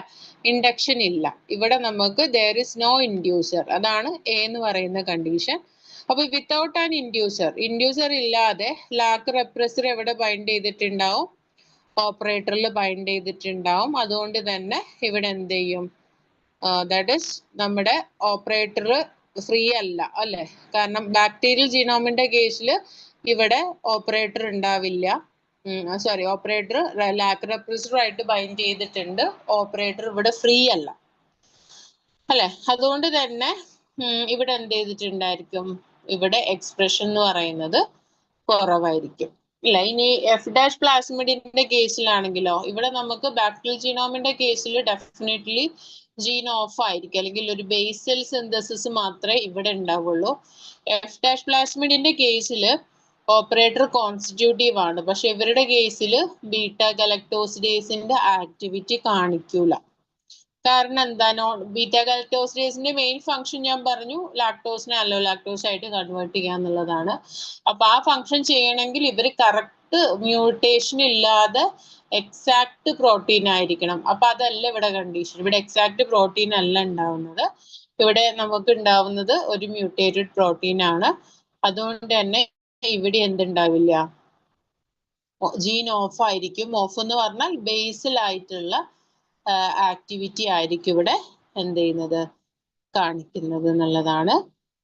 ഇൻഡക്ഷൻ ഇല്ല. ഇവിടെ നമുക്ക് there is no inducer, അതാണ് A എന്ന് പറയുന്ന കണ്ടീഷൻ. അപ്പൊ വിത്തൗട്ട് ആൻ ഇൻഡ്യൂസർ ഇല്ലാതെ ലാക്ക് റെപ്രസർ എവിടെ ബൈൻഡ് ചെയ്തിട്ടുണ്ടാവും, ഓപ്പറേറ്ററിൽ ബൈൻഡ് ചെയ്തിട്ടുണ്ടാവും. അതുകൊണ്ട് തന്നെ ഇവിടെ എന്ത് ചെയ്യും, ദാറ്റ് ഈസ് നമ്മുടെ ഓപ്പറേറ്റർ ഫ്രീ അല്ല അല്ലെ. കാരണം ബാക്ടീരിയൽ ജീനോമിന്റെ കേസിൽ ഇവിടെ ഓപ്പറേറ്റർ ഉണ്ടാവില്ല, സോറി, ഓപ്പറേറ്റർ ലാക്ക് റെപ്രസറുമായിട്ട് ബൈൻഡ് ചെയ്തിട്ടുണ്ട്, ഓപ്പറേറ്റർ ഇവിടെ ഫ്രീ അല്ല അല്ലെ. അതുകൊണ്ട് തന്നെ ഇവിടെ എന്ത് ചെയ്തിട്ടുണ്ടായിരിക്കും, ഇവിടെ എക്സ്പ്രഷൻ എന്ന് പറയുന്നത് കുറവായിരിക്കും ഇല്ല. ഇനി F ഡാഷ് പ്ലാസ്മിഡിന്റെ കേസിലാണെങ്കിലോ ഇവിടെ നമുക്ക് ബാക്ടീരിയൽ ജീനോമിന്റെ കേസിൽ ഡെഫിനറ്റ്ലി ജീൻ ഓഫ് ആയിരിക്കും, അല്ലെങ്കിൽ ഒരു ബേസൽ സിന്തസിസ് മാത്രമേ ഇവിടെ ഉണ്ടാവുള്ളൂ. F ഡാഷ് പ്ലാസ്മിഡിന്റെ കേസിൽ ഓപ്പറേറ്റർ കോൺസ്റ്റിറ്റ്യൂട്ടീവ് ആണ്, പക്ഷെ ഇവരുടെ കേസിൽ ബീറ്റ ഗലക്ടോസിഡേസിന്റെ ആക്ടിവിറ്റി കാണിക്കൂല. കാരണം എന്താ, ബീറ്റ ഗലക്ടോസിഡേസിന്റെ മെയിൻ ഫംഗ്ഷൻ ഞാൻ പറഞ്ഞു ലാക്ടോസിനെ അല്ലോ ലാക്ടോസ് ആയിട്ട് കൺവേർട്ട് ചെയ്യുക എന്നുള്ളതാണ്. അപ്പൊ ആ ഫംഗ്ഷൻ ചെയ്യണമെങ്കിൽ ഇവർ കറക്റ്റ് മ്യൂട്ടേഷൻ ഇല്ലാതെ എക്സാക്ട് പ്രോട്ടീൻ ആയിരിക്കണം. അപ്പൊ അതല്ല ഇവിടെ കണ്ടീഷൻ, ഇവിടെ എക്സാക്ട് പ്രോട്ടീൻ അല്ല ഉണ്ടാവുന്നത്, ഇവിടെ നമുക്ക് ഉണ്ടാവുന്നത് ഒരു മ്യൂട്ടേറ്റഡ് പ്രോട്ടീൻ ആണ്. അതുകൊണ്ട് തന്നെ ഇവിടെ എന്തുണ്ടാവില്ല, ജീൻ ഓഫ് ആയിരിക്കും. ഓഫ് എന്ന് പറഞ്ഞാൽ ബേസിൽ ആയിട്ടുള്ള ആക്ടിവിറ്റി ആയിരിക്കും ഇവിടെ എന്ത് ചെയ്യുന്നത്, കാണിക്കുന്നത് എന്നുള്ളതാണ്.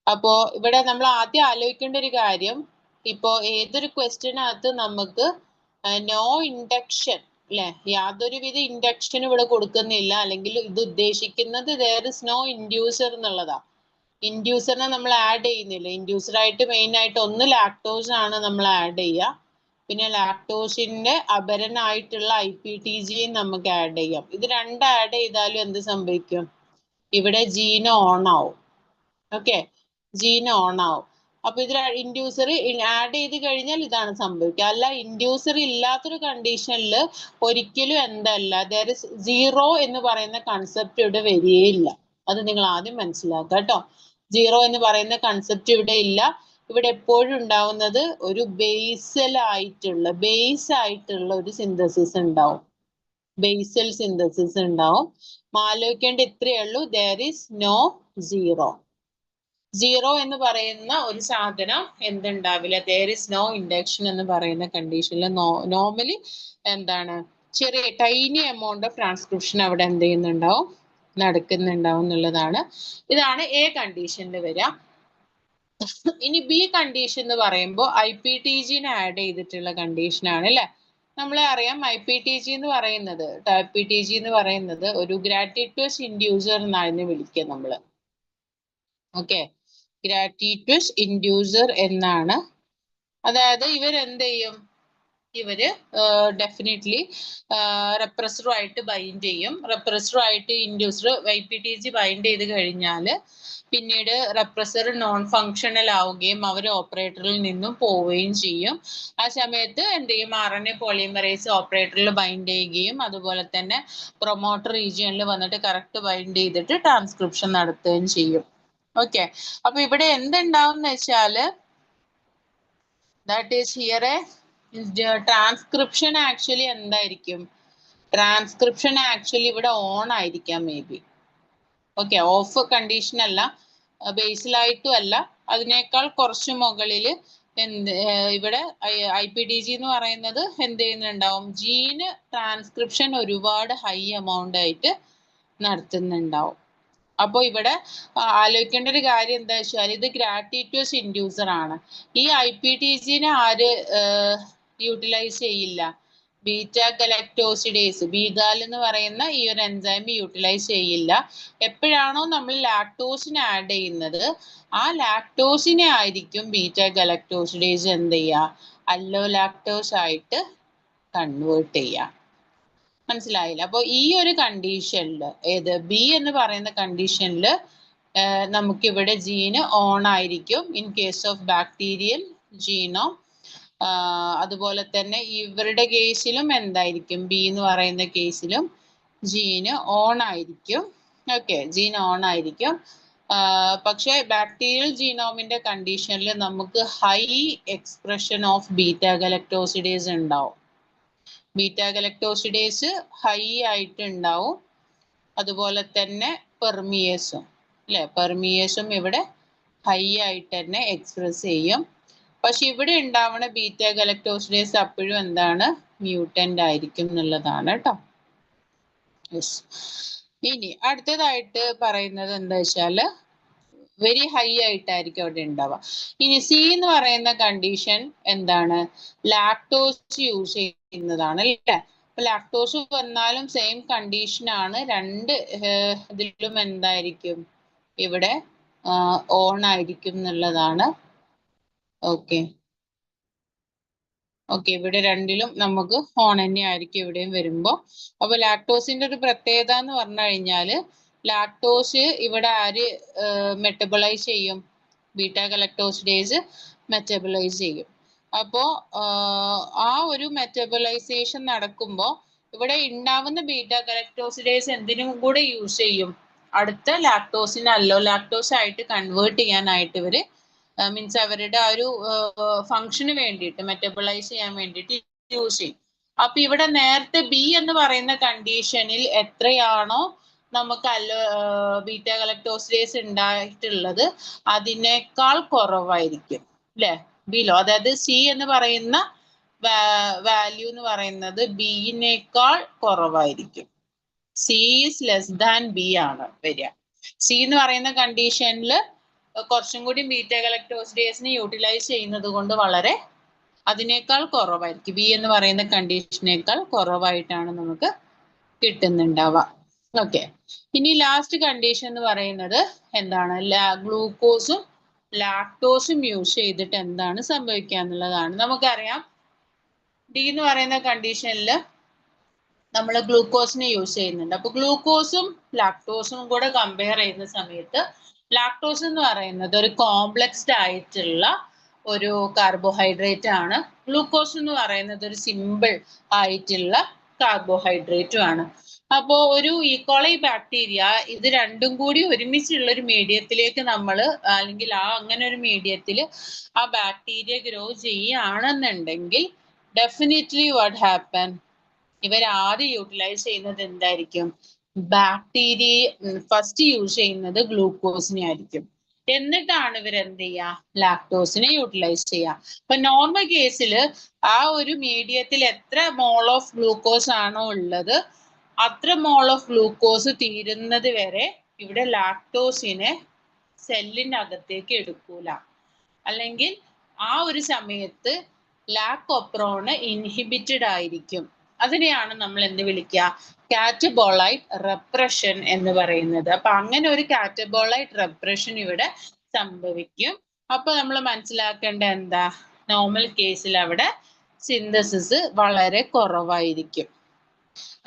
അപ്പോ ഇവിടെ നമ്മൾ ആദ്യം ആലോചിക്കേണ്ട ഒരു കാര്യം, ഇപ്പോ ഏതൊരു ക്വസ്റ്റ്യനകത്ത് നമുക്ക് നോ ഇൻഡക്ഷൻ അല്ലെ? യാതൊരുവിധ ഇൻഡക്ഷൻ ഇവിടെ കൊടുക്കുന്നില്ല, അല്ലെങ്കിൽ ഇത് ഉദ്ദേശിക്കുന്നത് there is no inducer എന്നുള്ളതാ. ഇൻഡ്യൂസറിനെ നമ്മൾ ആഡ് ചെയ്യുന്നില്ല. ഇൻഡ്യൂസർ ആയിട്ട് മെയിൻ ആയിട്ട് ഒന്ന് ലാക്ടോസ് ആണ് നമ്മൾ ആഡ് ചെയ്യുക. പിന്നെ ലാക്ടോസിന്റെ അപരനായിട്ടുള്ള IPTG നമുക്ക് ആഡ് ചെയ്യാം. ഇത് രണ്ട് ആഡ് ചെയ്താലും എന്ത് സംഭവിക്കും? ഇവിടെ ജീൻ ഓൺ ആവും. ഓക്കെ, ജീൻ ഓൺ ആവും. അപ്പൊ ഇതിൽ ഇൻഡ്യൂസർ ആഡ് ചെയ്ത് കഴിഞ്ഞാൽ ഇതാണ് സംഭവിക്കുക. അല്ല, ഇൻഡ്യൂസർ ഇല്ലാത്തൊരു കണ്ടീഷനിൽ ഒരിക്കലും എന്തല്ല, there is സീറോ എന്ന് പറയുന്ന കൺസെപ്റ്റ് ഇവിടെ വരികയില്ല. അത് നിങ്ങൾ ആദ്യം മനസ്സിലാക്കുക കേട്ടോ. സീറോ എന്ന് പറയുന്ന കൺസെപ്റ്റ് ഇവിടെ ഇല്ല. ഇവിടെ എപ്പോഴും ഉണ്ടാവുന്നത് ഒരു ബേസ് ആയിട്ടുള്ള ഒരു സിന്തസിസ് ഉണ്ടാവും. ബേസൽ സിന്തസിസ് ഉണ്ടാവും. ആലോചിക്കേണ്ട ഇത്രയേ ഉള്ളൂ, there is no zero. Zero എന്ന് പറയുന്ന ഒരു സാധനം എന്തുണ്ടാവില്ല, there is no induction എന്ന് പറയുന്ന കണ്ടീഷനിൽ നോർമലി എന്താണ്, ചെറിയ ടൈനി എമൗണ്ട് ഓഫ് ട്രാൻസ്ക്രിപ്ഷൻ അവിടെ എന്ത് ചെയ്യുന്നുണ്ടാവും, നടക്കുന്നുണ്ടാവും എന്നുള്ളതാണ്. ഇതാണ് എ കണ്ടീഷനിൽ വരിക. ഇനി ബി കണ്ടീഷൻ എന്ന് പറയുമ്പോൾ IPTG ആഡ് ചെയ്തിട്ടുള്ള കണ്ടീഷൻ ആണ് അല്ലെ. നമ്മളെ അറിയാം IPTG എന്ന് പറയുന്നത് ഒരു ഗ്രാറ്റിറ്റ്യൂസ് ഇൻഡ്യൂസർ എന്നാണ് വിളിക്കുക നമ്മള്. ഓക്കെ, ഗ്രാറ്റിറ്റ്യൂസ് ഇൻഡ്യൂസർ എന്നാണ്. അതായത് ഇവരെന്ത് ചെയ്യും, ഇവര് ഡെഫിനറ്റ്ലി റെപ്രസറുമായിട്ട് ബൈൻഡ് ചെയ്യും. റെപ്രസറുമായിട്ട് ഇൻഡ്യൂസർ IPTG ബൈൻഡ് ചെയ്ത് കഴിഞ്ഞാൽ പിന്നീട് റെപ്രസർ നോൺ ഫങ്ഷണൽ ആവുകയും അവർ ഓപ്പറേറ്ററിൽ നിന്നും പോവുകയും ചെയ്യും. ആ സമയത്ത് എന്ത് ചെയ്യും, RNA പോളിമറേസ് ഓപ്പറേറ്ററിൽ ബൈൻഡ് ചെയ്യുകയും അതുപോലെ തന്നെ പ്രൊമോട്ടർ റീജിയനിൽ വന്നിട്ട് കറക്റ്റ് ബൈൻഡ് ചെയ്തിട്ട് ട്രാൻസ്ക്രിപ്ഷൻ നടത്തുകയും ചെയ്യും. ഓക്കെ, അപ്പൊ ഇവിടെ എന്തുണ്ടാവും എന്ന് വെച്ചാല്, that is here transcription actually എന്തായിരിക്കും, ട്രാൻസ്ക്രിപ്ഷൻ ആക്ച്വലി ഇവിടെ ഓൺ ആയിരിക്കാം may be. Okay, of condition അല്ല, ബേസിലായിട്ടും അല്ല, അതിനേക്കാൾ കുറച്ച് മുകളിൽ ഇവിടെ IPTG എന്ന് പറയുന്നത് എന്ത് ചെയ്യുന്നുണ്ടാവും, ജീന് ട്രാൻസ്ക്രിപ്ഷൻ ഒരുപാട് ഹൈ എമൗണ്ട് ആയിട്ട് നടത്തുന്നുണ്ടാവും. അപ്പോൾ ഇവിടെ ആലോചിക്കേണ്ട ഒരു കാര്യം എന്താ വെച്ചാൽ, ഇത് ഗ്രാറ്റിറ്റ്യൂസ് ഇൻഡ്യൂസർ ആണ്. ഈ IPTGനെ ആര് യൂട്ടിലൈസ് ചെയ്യില്ല, ബീറ്റ ഗലക്ടോസിഡേസ്, ബീഗാൽ എന്ന് പറയുന്ന ഈ ഒരു എൻസൈം യൂട്ടിലൈസ് ചെയ്യില്ല. എപ്പോഴാണോ നമ്മൾ ലാക്ടോസിനെ ആഡ് ചെയ്യുന്നത്, ആ ലാക്ടോസിനെ ആയിരിക്കും ബീറ്റ ഗലക്ടോസിഡേസ് എന്ത് ചെയ്യുക, അല്ലോ ലാക്ടോസ് ആയിട്ട് കൺവേർട്ട് ചെയ്യുക. മനസ്സിലായില്ല? അപ്പോൾ ഈ ഒരു കണ്ടീഷനിൽ, ഏത് ബി എന്ന് പറയുന്ന കണ്ടീഷനിൽ നമുക്കിവിടെ ജീന് ഓൺ ആയിരിക്കും. ഇൻ കേസ് ഓഫ് ബാക്ടീരിയൽ ജീനോ, അതുപോലെ തന്നെ ഇവരുടെ കേസിലും എന്തായിരിക്കും, ബി എന്ന് പറയുന്ന കേസിലും ജീന് ഓൺ ആയിരിക്കും. ഓക്കെ, ജീൻ ഓൺ ആയിരിക്കും. പക്ഷെ ബാക്ടീരിയൽ ജീനോമിന്റെ കണ്ടീഷനിൽ നമുക്ക് ഹൈ എക്സ്പ്രഷൻ ഓഫ് ബീറ്റ ഗലക്ടോസിഡേസ് ഉണ്ടാവും. ബീറ്റ ഗലക്ടോസിഡേസ് ഹൈ ആയിട്ട് ഉണ്ടാവും. അതുപോലെ തന്നെ പെർമിയേസും, അല്ലെ, പെർമിയേസും ഇവിടെ ഹൈ ആയിട്ട് തന്നെ എക്സ്പ്രസ് ചെയ്യും. പക്ഷെ ഇവിടെ ഉണ്ടാവുന്ന ബീറ്റ ഗലക്ടോസിഡേസ് അപ്പോഴും എന്താണ്, മ്യൂട്ടന്റ് ആയിരിക്കും എന്നുള്ളതാണ് കേട്ടോ. ഇനി അടുത്തതായിട്ട് പറയുന്നത് എന്താ വെച്ചാല്, വെരി ഹൈ ആയിട്ടായിരിക്കും അവിടെ ഉണ്ടാവുക. ഇനി സി എന്ന് പറയുന്ന കണ്ടീഷൻ എന്താണ്, ലാക്ടോസ് യൂസ് ചെയ്യുന്നതാണ് അല്ലേ. അപ്പൊ ലാക്ടോസ് വന്നാലും സെയിം കണ്ടീഷൻ ആണ്, രണ്ട് ഇതിലും എന്തായിരിക്കും, ഇവിടെ ഓൺ ആയിരിക്കും എന്നുള്ളതാണ്. ഓക്കെ, ഇവിടെ രണ്ടിലും നമുക്ക് ഓൺ തന്നെ ആയിരിക്കും ഇവിടെയും വരുമ്പോൾ. അപ്പൊ ലാക്ടോസിന്റെ ഒരു പ്രത്യേകത എന്ന് പറഞ്ഞു കഴിഞ്ഞാല്, ലാക്ടോസ് ഇവിടെ ആര് മെറ്റബോളൈസ് ചെയ്യും, ബീറ്റ ഗലക്ടോസിഡേസ് മെറ്റബോളൈസ് ചെയ്യും. അപ്പോൾ ആ ഒരു മെറ്റബോളൈസേഷൻ നടക്കുമ്പോൾ ഇവിടെ ഉണ്ടാവുന്ന ബീറ്റ ഗലക്ടോസിഡേസ് എന്തിനും കൂടെ യൂസ് ചെയ്യും, അടുത്ത ലാക്ടോസിനെ അല്ലോ ലാക്ടോസ് ആയിട്ട് കൺവേർട്ട് ചെയ്യാനായിട്ട് ഇവര് മീൻസ് അവരുടെ ആ ഒരു ഫംഗ്ഷന് വേണ്ടിയിട്ട്, മെറ്റബോളൈസ് ചെയ്യാൻ വേണ്ടിയിട്ട് യൂസ് ചെയ്യും. അപ്പൊ ഇവിടെ നേരത്തെ ബി എന്ന് പറയുന്ന കണ്ടീഷനിൽ എത്രയാണോ നമുക്ക് ബീറ്റ ഗലക്ടോസിഡേസ് ഉണ്ടായിട്ടുള്ളത് അതിനേക്കാൾ കുറവായിരിക്കും അല്ലെ, ബിലോ. അതായത് സി എന്ന് പറയുന്ന വാല്യൂ എന്ന് പറയുന്നത് ബിനേക്കാൾ കുറവായിരിക്കും. C is less than B ആണ് വരിക. സി എന്ന് പറയുന്ന കണ്ടീഷനിൽ കുറച്ചും കൂടി ബീറ്റ ഗലക്ടോസിഡേസിനെ യൂട്ടിലൈസ് ചെയ്യുന്നത് കൊണ്ട് വളരെ അതിനേക്കാൾ കുറവായിരിക്കും. ബി എന്ന് പറയുന്ന കണ്ടീഷനേക്കാൾ കുറവായിട്ടാണ് നമുക്ക് കിട്ടുന്നുണ്ടാവുക. ഓക്കെ, ഇനി ലാസ്റ്റ് കണ്ടീഷൻ എന്ന് പറയുന്നത് എന്താണ്? ഗ്ലൂക്കോസും ലാക്ടോസും യൂസ് ചെയ്തിട്ട് എന്താണ് സംഭവിക്കുക എന്നുള്ളതാണ്. നമുക്കറിയാം ഡി എന്ന് പറയുന്ന കണ്ടീഷനിൽ നമ്മൾ ഗ്ലൂക്കോസിനെ യൂസ് ചെയ്യുന്നുണ്ട്. അപ്പൊ ഗ്ലൂക്കോസും ലാക്ടോസും കൂടെ കമ്പയർ ചെയ്യുന്ന സമയത്ത് ലാക്ടോസ് എന്ന് പറയുന്നത് ഒരു കോംപ്ലക്സ്ഡ് ആയിട്ടുള്ള ഒരു കാർബോഹൈഡ്രേറ്റ് ആണ്. ഗ്ലൂക്കോസ് എന്ന് പറയുന്നത് ഒരു സിമ്പിൾ ആയിട്ടുള്ള കാർബോഹൈഡ്രേറ്റും ആണ്. അപ്പോ ഒരു ഈക്കോളൈ ബാക്ടീരിയ ഇത് രണ്ടും കൂടി ഒരുമിച്ചുള്ള ഒരു മീഡിയത്തിലേക്ക് നമ്മൾ അല്ലെങ്കിൽ അങ്ങനെ ഒരു മീഡിയത്തിൽ ആ ബാക്ടീരിയ ഗ്രോ ചെയ്യുകയാണെന്നുണ്ടെങ്കിൽ ഡെഫിനറ്റ്ലി വാട്ട് ഹാപ്പൻ, ഇവർ ആദ്യം യൂട്ടിലൈസ് ചെയ്യുന്നത് എന്തായിരിക്കും? ബാക്ടീരിയ ഫസ്റ്റ് യൂസ് ചെയ്യുന്നത് ഗ്ലൂക്കോസിനെ ആയിരിക്കും. എന്നിട്ടാണ് ഇവർ എന്ത് ചെയ്യുക? ലാക്ടോസിനെ യൂട്ടിലൈസ് ചെയ്യുക. അപ്പൊ നോർമൽ കേസിൽ ആ ഒരു മീഡിയത്തിൽ എത്ര മോൾ ഓഫ് ഗ്ലൂക്കോസ് ആണോ ഉള്ളത് അത്ര മോൾ ഓഫ് ഗ്ലൂക്കോസ് തീരുന്നത് വരെ ഇവിടെ ലാക്ടോസിനെ സെല്ലിന്റെ അകത്തേക്ക് എടുക്കൂല. അല്ലെങ്കിൽ ആ ഒരു സമയത്ത് ലാക്ടോപ്രോണ് ഇൻഹിബിറ്റഡ് ആയിരിക്കും. അതിനെയാണ് നമ്മൾ എന്ത് വിളിക്കുക? കാറ്റബോളൈറ്റ് റെപ്രഷൻ എന്ന് പറയുന്നത്. അപ്പൊ അങ്ങനെ ഒരു കാറ്റബോളൈറ്റ് റെപ്രഷൻ ഇവിടെ സംഭവിക്കും. അപ്പൊ നമ്മൾ മനസ്സിലാക്കേണ്ട എന്താ? നോർമൽ കേസിൽ അവിടെ സിന്തസിസ് വളരെ കുറവായിരിക്കും.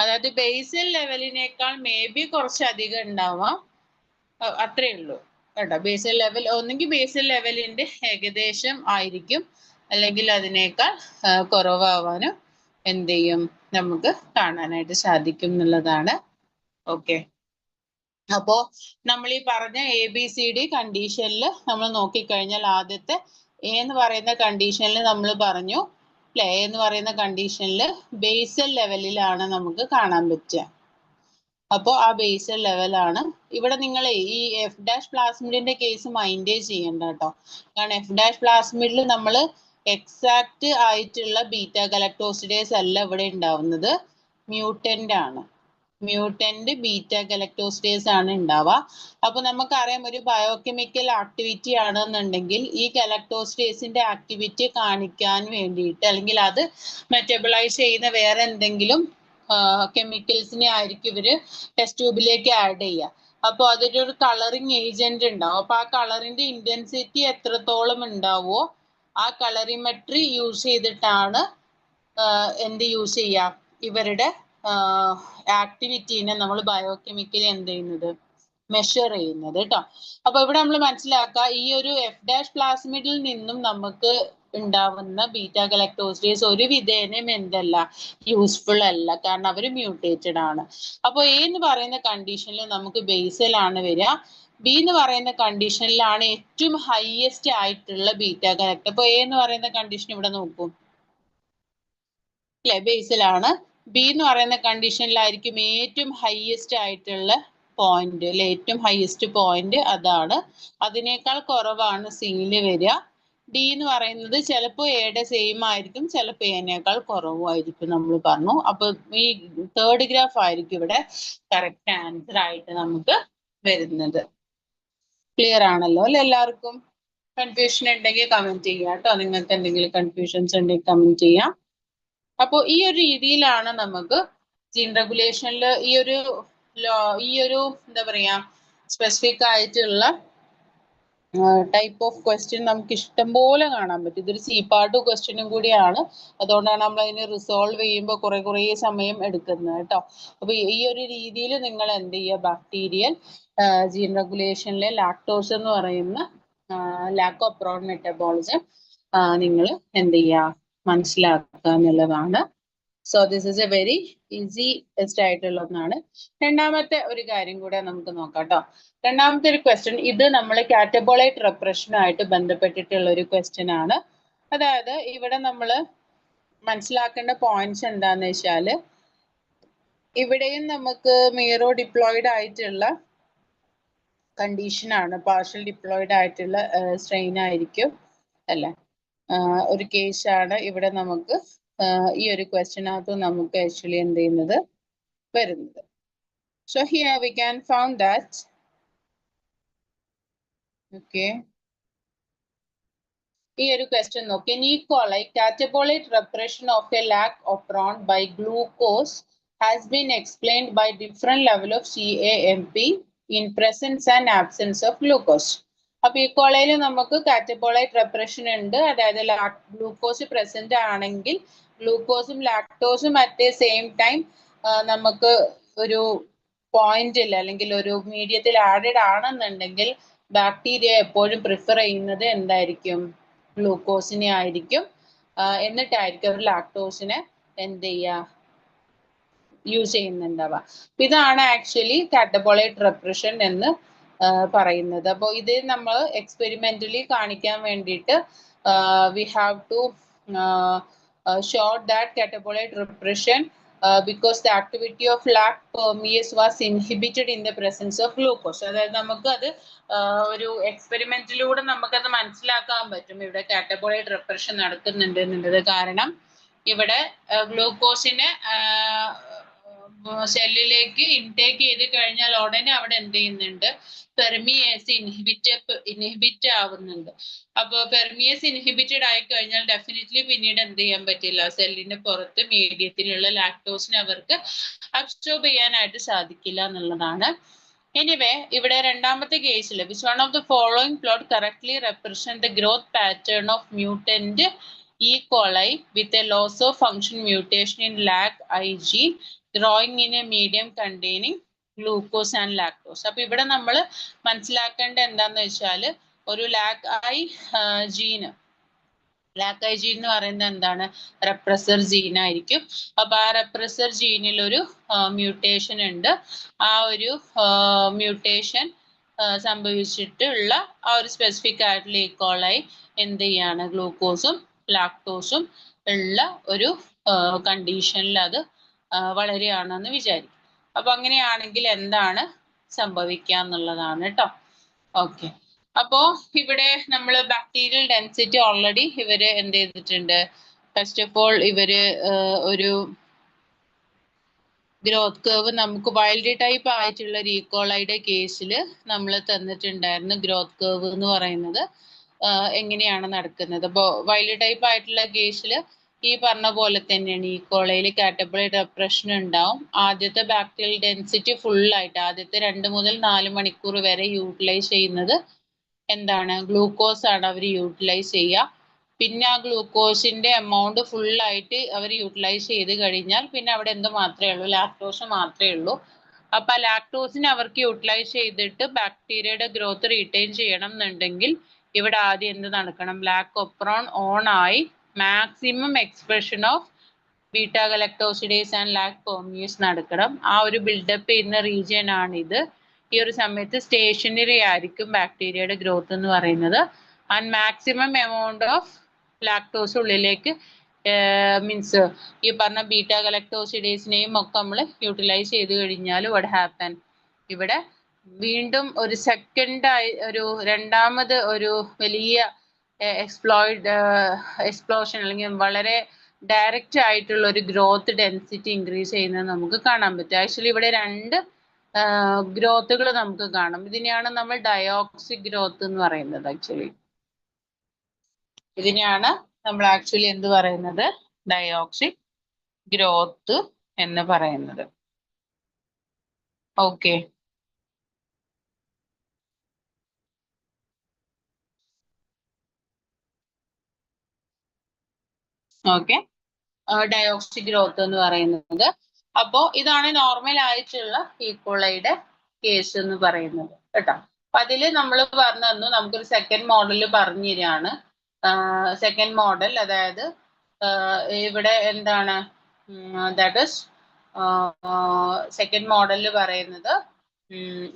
അതായത് ബേസൽ ലെവലിനേക്കാൾ മേ ബി കുറച്ചധികം ഉണ്ടാവാം, അത്രേ ഉള്ളൂ കേട്ടോ. ബേസൽ ലെവൽ ഒന്നെങ്കിൽ ബേസൽ ലെവലിന്റെ ഏകദേശം ആയിരിക്കും, അല്ലെങ്കിൽ അതിനേക്കാൾ കുറവാവാനും എന്ത് ചെയ്യും നമുക്ക് കാണാനായിട്ട് സാധിക്കും എന്നുള്ളതാണ്. ഓക്കെ, അപ്പോ നമ്മൾ ഈ പറഞ്ഞ ABCD കണ്ടീഷനിൽ നമ്മൾ നോക്കിക്കഴിഞ്ഞാൽ ആദ്യത്തെ എ എന്ന് പറയുന്ന കണ്ടീഷനിൽ നമ്മൾ പറഞ്ഞു അല്ലെ, എ എന്ന് പറയുന്ന കണ്ടീഷനിൽ ബേസൽ ലെവലിലാണ് നമുക്ക് കാണാൻ പറ്റുക. അപ്പോൾ ആ ബേസൽ ലെവലാണ് ഇവിടെ. നിങ്ങൾ ഈ F' പ്ലാസ്മിഡിന്റെ കേസ് മൈൻഡ് ചെയ്യണ്ട കേട്ടോ. കാരണം F' പ്ലാസ്മിഡിൽ നമ്മൾ എക്സാക്ട് ആയിട്ടുള്ള ബീറ്റ ഗലക്ടോസിഡേസ് അല്ല ഇവിടെ ഉണ്ടാവുന്നത്, മ്യൂട്ടന്റ് ആണ്. മ്യൂട്ടന്റ് ബീറ്റ ഗലക്ടോസിഡേസ് ആണ് ഉണ്ടാവുക. അപ്പൊ നമുക്കറിയാം ഒരു ബയോകെമിക്കൽ ആക്ടിവിറ്റി ആണെന്നുണ്ടെങ്കിൽ ഈ ഗലക്ടോസിഡേസിന്റെ ആക്ടിവിറ്റി കാണിക്കാൻ വേണ്ടിയിട്ട് അല്ലെങ്കിൽ അത് മെറ്റബിളൈസ് ചെയ്യുന്ന വേറെ എന്തെങ്കിലും കെമിക്കൽസിനെ ആയിരിക്കും ഇവര് ടെസ്റ്റ് ട്യൂബിലേക്ക് ആഡ് ചെയ്യുക. അപ്പോൾ അതിൻ്റെ ഒരു കളറിങ് ഏജന്റ് ഉണ്ടാവും. അപ്പൊ ആ കളറിന്റെ ഇന്റൻസിറ്റി എത്രത്തോളം ഉണ്ടാവുമോ ആ കളറിമെട്രി യൂസ് ചെയ്തിട്ടാണ് എന്ത് യൂസ് ചെയ്യുക? ഇവരുടെ ആക്ടിവിറ്റീനെ നമ്മൾ ബയോകെമിക്കലി എന്ത് ചെയ്യുന്നത്? മെഷർ ചെയ്യുന്നത് കേട്ടോ. അപ്പൊ ഇവിടെ നമ്മൾ മനസ്സിലാക്കുക ഈ ഒരു F' പ്ലാസ്മിഡിൽ നിന്നും നമുക്ക് ഉണ്ടാവുന്ന ബീറ്റ ഗലക്ടോസിഡേസ് ഒരു വിധേനയും എന്തല്ല, യൂസ്ഫുൾ അല്ല, കാരണം അവർ മ്യൂട്ടേറ്റഡ് ആണ്. അപ്പൊ എ എന്ന് പറയുന്ന കണ്ടീഷനിൽ നമുക്ക് ബേസൽ ആണ് വരിക. ബി എന്ന് പറയുന്ന കണ്ടീഷനിലാണ് ഏറ്റവും ഹൈയസ്റ്റ് ആയിട്ടുള്ള ബീറ്റ ഗലക്ടർ. അപ്പൊ എ എന്ന് പറയുന്ന കണ്ടീഷൻ ഇവിടെ നോക്കൂ അല്ലെ, ബേസിലാണ്. ബി എന്ന് പറയുന്ന കണ്ടീഷനിലായിരിക്കും ഏറ്റവും ഹൈയസ്റ്റ് ആയിട്ടുള്ള പോയിന്റ് അല്ലെ, ഏറ്റവും ഹൈയസ്റ്റ് പോയിന്റ് അതാണ്. അതിനേക്കാൾ കുറവാണ് സിയിൽ വരിക. ഡി എന്ന് പറയുന്നത് ചിലപ്പോൾ എയുടെ സെയിം ആയിരിക്കും, ചിലപ്പോൾ എനേക്കാൾ കുറവായിരിക്കും നമ്മൾ പറഞ്ഞു. അപ്പൊ ഈ തേർഡ് ഗ്രാഫ് ആയിരിക്കും ഇവിടെ കറക്റ്റ് ആൻസർ ആയിട്ട് നമുക്ക് വരുന്നത്. ക്ലിയർ ആണല്ലോ അല്ലെ എല്ലാവർക്കും? കൺഫ്യൂഷൻ ഉണ്ടെങ്കിൽ കമന്റ് ചെയ്യാം കേട്ടോ. നിങ്ങൾക്ക് എന്തെങ്കിലും കൺഫ്യൂഷൻസ് ഉണ്ടെങ്കിൽ കമന്റ് ചെയ്യാം. അപ്പോൾ ഈ ഒരു രീതിയിലാണ് നമുക്ക് ജീൻ റെഗുലേഷനിൽ ഈ ഒരു എന്താ പറയാ സ്പെസിഫിക് ആയിട്ടുള്ള ടൈപ്പ് ഓഫ് ക്വസ്റ്റ്യൻ നമുക്ക് ഇഷ്ടം പോലെ കാണാൻ പറ്റും. ഇതൊരു C-പാർട്ട് ക്വസ്റ്റ്യനും കൂടിയാണ്, അതുകൊണ്ടാണ് നമ്മൾ അതിനെ റിസോൾവ് ചെയ്യുമ്പോൾ കുറേ സമയം എടുക്കുന്നത് കേട്ടോ. അപ്പൊ ഈ ഒരു രീതിയിൽ നിങ്ങൾ എന്ത് ചെയ്യുക? ബാക്ടീരിയൽ ജീൻ റെഗുലേഷനിലെ ലാക്ടോസ് എന്ന് പറയുന്ന ലാക്ടോപ്രോൺ മെറ്റബോളിസം നിങ്ങൾ എന്ത് ചെയ്യുക? മനസ്സിലാക്കുക എന്നുള്ളതാണ്. So this is A very easy test ആയിട്ടുള്ള ഒന്നാണ്. രണ്ടാമത്തെ ഒരു കാര്യം കൂടെ നമുക്ക് നോക്കാം കേട്ടോ. രണ്ടാമത്തെ ഒരു ക്വസ്റ്റ്യൻ, ഇത് നമ്മൾ കാറ്റബോളൈറ്റ് റെപ്രഷനുമായിട്ട് ബന്ധപ്പെട്ടിട്ടുള്ള ഒരു ക്വസ്റ്റ്യൻ ആണ്. അതായത് ഇവിടെ നമ്മൾ മനസ്സിലാക്കേണ്ട പോയിന്റ്സ് എന്താന്ന് വെച്ചാല് ഇവിടെയും നമുക്ക് മീറോ ഡിപ്ലോയിഡ് ആയിട്ടുള്ള കണ്ടീഷൻ ആണ്, പാർഷ്യൽ ഡിപ്ലോയിഡ് ആയിട്ടുള്ള സ്ട്രെയിൻ ആയിരിക്കും അല്ലെ, ഒരു കേസാണ് ഇവിടെ നമുക്ക് ഈ ഒരു ക്വസ്റ്റ്യനകത്ത് നമുക്ക് ആക്ച്വലി എന്ത് ചെയ്യുന്നത് വരുന്നത്. So here we can found that okay ഈ ഒരു ക്വസ്റ്റ്യൻ നോക്കി. In E coli catabolite repression of a lac operon by glucose has been explained by different level of CAMP in presence and absence of glucose. അപ്പൊ ഈക്വലൈയിൽ നമുക്ക് കാറ്റബോളൈറ്റ് റെപ്രഷൻ ഉണ്ട്, അതായത് glucose present ആണെങ്കിൽ ഗ്ലൂക്കോസും ലാക്ടോസും at A same time നമുക്ക് ഒരു പോയിന്റിൽ അല്ലെങ്കിൽ ഒരു മീഡിയത്തിൽ ആഡഡ് ആണെന്നുണ്ടെങ്കിൽ ബാക്ടീരിയ എപ്പോഴും പ്രിഫർ ചെയ്യുന്നത് എന്തായിരിക്കും? ഗ്ലൂക്കോസിനെ ആയിരിക്കും. എന്നിട്ടായിരിക്കും അവർ ലാക്ടോസിനെ എന്ത് ചെയ്യുക? യൂസ് ചെയ്യുന്നുണ്ടാവുക. ഇതാണ് ആക്ച്വലി കാറ്റബോളൈറ്റ് റെപ്രഷൻ എന്ന് പറയുന്നത്. അപ്പോൾ ഇത് നമ്മൾ എക്സ്പെരിമെന്റലി കാണിക്കാൻ വേണ്ടിയിട്ട് we have to show that catabolite repression because the activity of lac permease was inhibited in the presence of glucose. അതായത് നമുക്ക് അത് ഒരു എക്സ്പെരിമെന്റിലൂടെ നമുക്കത് മനസ്സിലാക്കാൻ പറ്റും ഇവിടെ കാറ്റബോളൈറ്റ് റെപ്രഷൻ നടക്കുന്നുണ്ട് എന്നുള്ളത്. കാരണം ഇവിടെ ഗ്ലൂക്കോസിനെ സെല്ലിലേക്ക് ഇൻടേക്ക് ചെയ്ത് കഴിഞ്ഞാൽ ഉടനെ അവിടെ എന്ത് ചെയ്യുന്നുണ്ട്? പെർമിയേസ് ഇൻഹിബിറ്റ് ആവുന്നുണ്ട്. അപ്പൊ പെർമിയേസ് ഇൻഹിബിറ്റഡ് ആയി കഴിഞ്ഞാൽ ഡെഫിനറ്റ്ലി പിന്നീട് എന്ത് ചെയ്യാൻ പറ്റില്ല? സെല്ലിന്റെ പുറത്ത് മീഡിയത്തിലുള്ള ലാക്ടോസിനെ അവർക്ക് അബ്സോർബ് ചെയ്യാനായിട്ട് സാധിക്കില്ല എന്നുള്ളതാണ്. എനിവേ ഇവിടെ രണ്ടാമത്തെ കേസിൽ which one of the following plot correctly represent the growth pattern of mutant E. coli with a loss of function mutation in LAC-I gene growing in a medium containing glucose and lactose. അപ്പൊ ഇവിടെ നമ്മൾ മനസ്സിലാക്കേണ്ട എന്താന്ന് വെച്ചാൽ ഒരു LAC-I ജീന്, LAC-I gene എന്ന് പറയുന്നത് എന്താണ്? റെപ്രസർ ജീൻ ആയിരിക്കും. അപ്പൊ ആ റെപ്രസർ ജീനിൽ ഒരു മ്യൂട്ടേഷൻ ഉണ്ട്. ആ ഒരു മ്യൂട്ടേഷൻ സംഭവിച്ചിട്ടുള്ള ആ ഒരു സ്പെസിഫിക് ആയിട്ടുള്ള E. coli എന്ത് ചെയ്യാണ്? ഗ്ലൂക്കോസും ലാക്ടോസും ഉള്ള ഒരു കണ്ടീഷനിൽ അത് വളരെയാണെന്ന് വിചാരിക്കും. അപ്പൊ അങ്ങനെയാണെങ്കിൽ എന്താണ് സംഭവിക്കുക എന്നുള്ളതാണ് കേട്ടോ. ഓക്കെ, അപ്പോ ഇവിടെ നമ്മൾ ബാക്ടീരിയൽ ഡെൻസിറ്റി ഓൾറെഡി ഇവര് എന്ത് ചെയ്തിട്ടുണ്ട്? ഫസ്റ്റ് ഓഫ് ഓൾ ഇവര് ഒരു ഗ്രോത്ത് കർവ് നമുക്ക് വൈൽഡ് ടൈപ്പ് ആയിട്ടുള്ള E. coliയുടെ കേസിൽ നമ്മൾ തന്നിട്ടുണ്ടായിരുന്നു. ഗ്രോത്ത് കർവ് എന്ന് പറയുന്നത് എങ്ങനെയാണ് നടക്കുന്നത്? അപ്പോൾ വൈൽഡ് ടൈപ്പ് ആയിട്ടുള്ള കേസിൽ ഈ പറഞ്ഞ പോലെ തന്നെയാണ്. E. coliയിൽ കാറ്റബോളൈറ്റ് റെപ്രഷൻ ഉണ്ടാവും. ആദ്യത്തെ ബാക്ടീരിയൽ ഡെൻസിറ്റി ഫുള്ളായിട്ട് ആദ്യത്തെ 2 മുതൽ 4 മണിക്കൂർ വരെ യൂട്ടിലൈസ് ചെയ്യുന്നത് എന്താണ്? ഗ്ലൂക്കോസ് ആണ് അവർ യൂട്ടിലൈസ് ചെയ്യുക. പിന്നെ ആ ഗ്ലൂക്കോസിന്റെ എമൗണ്ട് ഫുള്ളായിട്ട് അവർ യൂട്ടിലൈസ് ചെയ്ത് കഴിഞ്ഞാൽ പിന്നെ അവിടെ എന്ത് മാത്രമേ ഉള്ളൂ? ലാക്ടോസ് മാത്രമേ ഉള്ളൂ. അപ്പൊ ആ ലാക്ടോസിനെ അവർക്ക് യൂട്ടിലൈസ് ചെയ്തിട്ട് ബാക്ടീരിയയുടെ ഗ്രോത്ത് റീറ്റെയിൻ ചെയ്യണം എന്നുണ്ടെങ്കിൽ ഇവിടെ ആദ്യം എന്ത് നടക്കണം? ലാക് ഓപ്രോൺ ഓൺ ആയി maximum expression of beta galactosidase and lac permease നടക്കണം. ആ ഒരു ബിൽഡപ്പ് ചെയ്യുന്ന റീജിയൻ ആണ് ഇത്. ഈ ഒരു സമയത്ത് സ്റ്റേഷനറി ആയിരിക്കും ബാക്ടീരിയയുടെ ഗ്രോത്ത് എന്ന് പറയുന്നത്. And maximum amount of lactose ഉള്ളിലേക്ക് മീൻസ് ഈ പറഞ്ഞ ബീറ്റാ ഗലക്ടോസിഡേസിനെയും ഒക്കെ നമ്മൾ യൂട്ടിലൈസ് ചെയ്ത് കഴിഞ്ഞാൽ what happen? ഇവിടെ വീണ്ടും ഒരു ഒരു രണ്ടാമത് ഒരു വലിയ എക്സ്പ്ലോഷൻ അല്ലെങ്കിൽ വളരെ ഡയറക്റ്റ് ആയിട്ടുള്ള ഒരു ഗ്രോത്ത് ഡെൻസിറ്റി ഇൻക്രീസ് ചെയ്യുന്നത് നമുക്ക് കാണാൻ പറ്റും. ആക്ച്വലി ഇവിടെ 2 ഗ്രോത്തുകൾ നമുക്ക് കാണാം. ഇതിനെയാണ് നമ്മൾ ഡയോക്സിക് ഗ്രോത്ത് എന്ന് പറയുന്നത്. ആക്ച്വലി ഇതിനെയാണ് നമ്മൾ ആക്ച്വലി എന്ത് പറയുന്നത്? ഡയോക്സിക് ഗ്രോത്ത് എന്ന് പറയുന്നത്. ഓക്കെ, ഓക്കെ, ഡയോക്സിക് ഗ്രോത്ത് എന്ന് പറയുന്നത്. അപ്പോ ഇതാണ് നോർമൽ ആയിട്ടുള്ള E. coliയുടെ കേസ് എന്ന് പറയുന്നത് കേട്ടോ. അപ്പൊ അതില് നമ്മൾ പറഞ്ഞു തന്നു, നമുക്കൊരു സെക്കൻഡ് മോഡൽ പറഞ്ഞു തരികയാണ്. സെക്കൻഡ് മോഡൽ അതായത് ഇവിടെ എന്താണ്? ദാറ്റ് ഇസ് സെക്കൻഡ് മോഡലിൽ പറയുന്നത്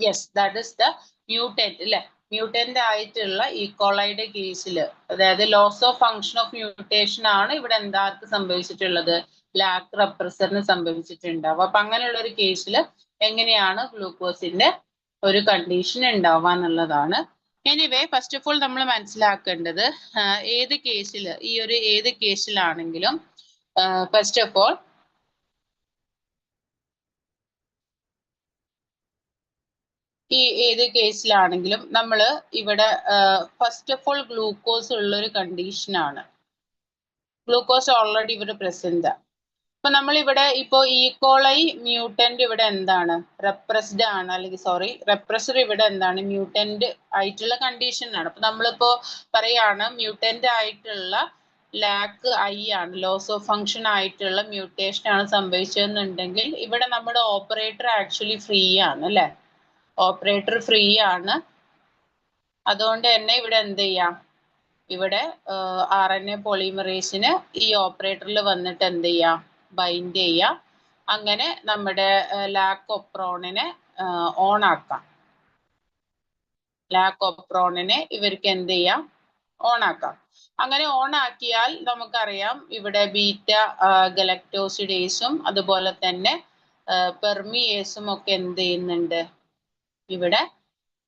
yes that is the mutant അല്ലെ. മ്യൂട്ടന്റ് ആയിട്ടുള്ള E. coliയുടെ കേസിൽ അതായത് loss of function of mutation ആണ് ഇവിടെ എന്താർക്ക് സംഭവിച്ചിട്ടുള്ളത്? ലാക് റെപ്രസറിന് സംഭവിച്ചിട്ടുണ്ടാവും. അപ്പൊ അങ്ങനെയുള്ള ഒരു കേസിൽ എങ്ങനെയാണ് ഗ്ലൂക്കോസിന്റെ ഒരു കണ്ടീഷൻ ഉണ്ടാവുക എന്നുള്ളതാണ്. എനിവേ ഫസ്റ്റ് ഓഫ് ഓൾ നമ്മൾ മനസ്സിലാക്കേണ്ടത് ഏത് കേസിൽ ഈ ഒരു ഏത് കേസിലാണെങ്കിലും ഫസ്റ്റ് ഓഫ് ഓൾ ഈ ഏത് കേസിലാണെങ്കിലും നമ്മൾ ഇവിടെ ഫസ്റ്റ് ഓഫ് ഓൾ ഗ്ലൂക്കോസ് ഉള്ള ഒരു കണ്ടീഷനാണ്. ഗ്ലൂക്കോസ് ഓൾറെഡി ഇവിടെ പ്രസന്റ്. അപ്പൊ നമ്മൾ ഇവിടെ ഇപ്പോ ഈക്കോളൈ മ്യൂട്ടന്റ് ഇവിടെ എന്താണ്, റെപ്രസ്ഡ് ആണ്, അല്ലെങ്കിൽ സോറി റെപ്രസർ ഇവിടെ എന്താണ്, മ്യൂട്ടന്റ് ആയിട്ടുള്ള കണ്ടീഷൻ ആണ്. അപ്പൊ നമ്മളിപ്പോ പറയാണ് മ്യൂട്ടന്റ് ആയിട്ടുള്ള ലാക്ക് ഐ ആണ്, ലോസ് ഓഫ് ഫങ്ഷൻ ആയിട്ടുള്ള മ്യൂട്ടേഷൻ ആണ് സംഭവിച്ചതെന്നുണ്ടെങ്കിൽ ഇവിടെ നമ്മുടെ ഓപ്പറേറ്റർ ആക്ച്വലി ഫ്രീ ആണ് അല്ലെ, ഓപ്പറേറ്റർ ഫ്രീ ആണ്. അതുകൊണ്ട് തന്നെ ഇവിടെ എന്ത് ചെയ്യാം, ഇവിടെ RNA പോളിമറേസിന് ഈ ഓപ്പറേറ്ററിൽ വന്നിട്ട് എന്ത് ചെയ്യാം, ബൈൻഡ് ചെയ്യാം. അങ്ങനെ നമ്മുടെ ലാക്കോപ്രോണിനെ ഓൺ ആക്കാം. ലാക്കോപ്രോണിനെ ഇവർക്ക് എന്ത് ചെയ്യാം, ഓൺ ആക്കാം. അങ്ങനെ ഓൺ ആക്കിയാൽ നമുക്കറിയാം ഇവിടെ ബീറ്റ ഗലക്ടോസിഡേസും അതുപോലെ തന്നെ പെർമിയേസും ഒക്കെ എന്ത് ചെയ്യുന്നുണ്ട്, ഇവിടെ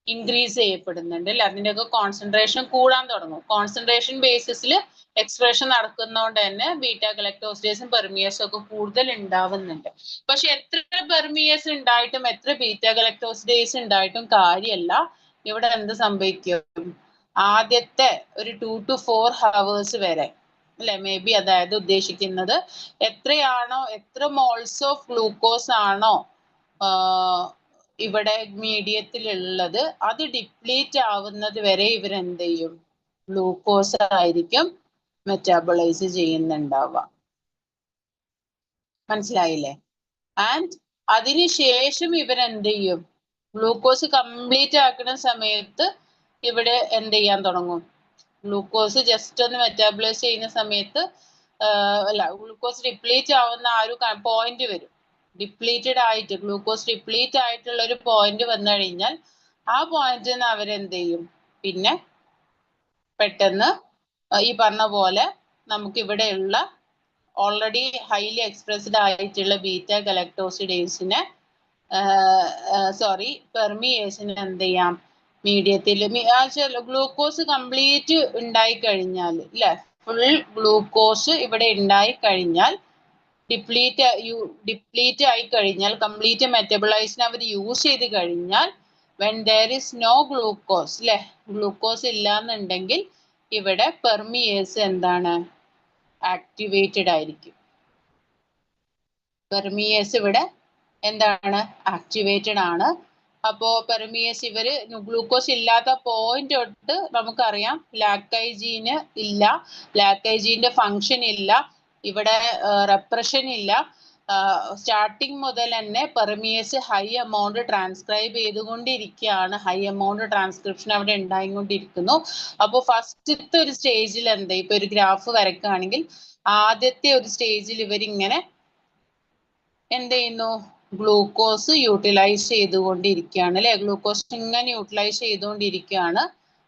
ഇൻക്രീസ് ചെയ്യപ്പെടുന്നുണ്ട് അല്ലെ. അതിൻ്റെയൊക്കെ കോൺസെൻട്രേഷൻ കൂടാൻ തുടങ്ങും. കോൺസെൻട്രേഷൻ ബേസിസിൽ എക്സ്പ്രഷൻ നടക്കുന്നതുകൊണ്ട് തന്നെ ബീറ്റ ഗലക്ടോസിഡേസും പെർമിയേസും ഒക്കെ കൂടുതൽ ഉണ്ടാവുന്നുണ്ട്. പക്ഷെ എത്ര പെർമിയേസ് ഉണ്ടായിട്ടും എത്ര ബീറ്റ ഗലക്ടോസിഡേസ് ഉണ്ടായിട്ടും കാര്യമല്ല. ഇവിടെ എന്ത് സംഭവിക്കും, ആദ്യത്തെ ഒരു 2 to 4 hours വരെ അല്ലെ, മേ ബി അതായത് ഉദ്ദേശിക്കുന്നത് എത്രയാണോ, എത്ര മോൾസ് ഓഫ് ഗ്ലൂക്കോസ് ആണോ ഇവിടെ മീഡിയത്തിൽ ഉള്ളത്, അത് ഡിപ്ലീറ്റ് ആവുന്നത് വരെ ഇവരെന്ത് ചെയ്യും, ഗ്ലൂക്കോസ് ആയിരിക്കും മെറ്റാബോളൈസ് ചെയ്യുന്നുണ്ടാവുക. മനസ്സിലായില്ലേ? ആൻഡ് അതിനുശേഷം ഇവരെന്ത് ചെയ്യും, ഗ്ലൂക്കോസ് കംപ്ലീറ്റ് ആക്കുന്ന സമയത്ത് ഇവിടെ എന്ത് ചെയ്യാൻ തുടങ്ങും, ഗ്ലൂക്കോസ് ജസ്റ്റ് ഒന്ന് മെറ്റാബോളൈസ് ചെയ്യുന്ന സമയത്ത് അല്ല, ഗ്ലൂക്കോസ് ഡിപ്ലീറ്റ് ആവുന്ന ആ ഒരു പോയിന്റ് വരും. ഡിപ്ലീറ്റഡ് ആയിട്ട് ഗ്ലൂക്കോസ് ഡിപ്ലീറ്റ് ആയിട്ടുള്ള ഒരു പോയിന്റ് വന്നു കഴിഞ്ഞാൽ ആ പോയിന്റിൽ നിന്ന് അവരെന്ത് ചെയ്യും, പിന്നെ പെട്ടെന്ന് ഈ പറഞ്ഞ പോലെ നമുക്ക് ഇവിടെയുള്ള ഓൾറെഡി ഹൈലി എക്സ്പ്രസ്ഡ് ആയിട്ടുള്ള ബീറ്റ ഗലക്ടോസിഡേസിനെ സോറി പെർമിയേസിനെ എന്ത് ചെയ്യാം, മീഡിയത്തിൽ ഗ്ലൂക്കോസ് കംപ്ലീറ്റ് ഉണ്ടായി കഴിഞ്ഞാൽ ഇല്ലേ, ഫുൾ ഗ്ലൂക്കോസ് ഇവിടെ ഉണ്ടായി കഴിഞ്ഞാൽ ഡിപ്ലീറ്റ് ആയി കഴിഞ്ഞാൽ, കംപ്ലീറ്റ് മെറ്റബോളൈസിനെ അവർ യൂസ് ചെയ്ത് കഴിഞ്ഞാൽ, when there is no glucose അല്ലെ, ഗ്ലൂക്കോസ് ഇല്ലാന്നുണ്ടെങ്കിൽ ഇവിടെ പെർമിയേസ് എന്താണ്, ആക്ടിവേറ്റഡ് ആയിരിക്കും. പെർമിയേസ് ഇവിടെ എന്താണ്, ആക്ടിവേറ്റഡ് ആണ്. അപ്പോ പെർമിയേസ് ഇവര് ഗ്ലൂക്കോസ് ഇല്ലാത്ത പോയിന്റ് തൊട്ട് നമുക്കറിയാം ലാക്ടൈജീന് ഇല്ല, ലാക്ടൈജീന്റെ ഫങ്ഷൻ ഇല്ല, ഇവിടെ റെപ്രഷൻ ഇല്ല. സ്റ്റാർട്ടിങ് മുതൽ തന്നെ പെർമിയേസ് ഹൈ എമൗണ്ട് ട്രാൻസ്ക്രൈബ് ചെയ്തുകൊണ്ടിരിക്കുകയാണ്, ഹൈ എമൗണ്ട് ട്രാൻസ്ക്രിപ്ഷൻ അവിടെ ഉണ്ടായിക്കൊണ്ടിരിക്കുന്നു. അപ്പോൾ ഫസ്റ്റത്തെ ഒരു സ്റ്റേജിൽ എന്താ, ഇപ്പൊ ഒരു ഗ്രാഫ് വരക്കുകയാണെങ്കിൽ ആദ്യത്തെ ഒരു സ്റ്റേജിൽ ഇവരിങ്ങനെ എന്ത് ചെയ്യുന്നു, ഗ്ലൂക്കോസ് യൂട്ടിലൈസ് ചെയ്തുകൊണ്ടിരിക്കുകയാണ് അല്ലെ, ഗ്ലൂക്കോസ് ഇങ്ങനെ യൂട്ടിലൈസ് ചെയ്തുകൊണ്ടിരിക്കുകയാണ്.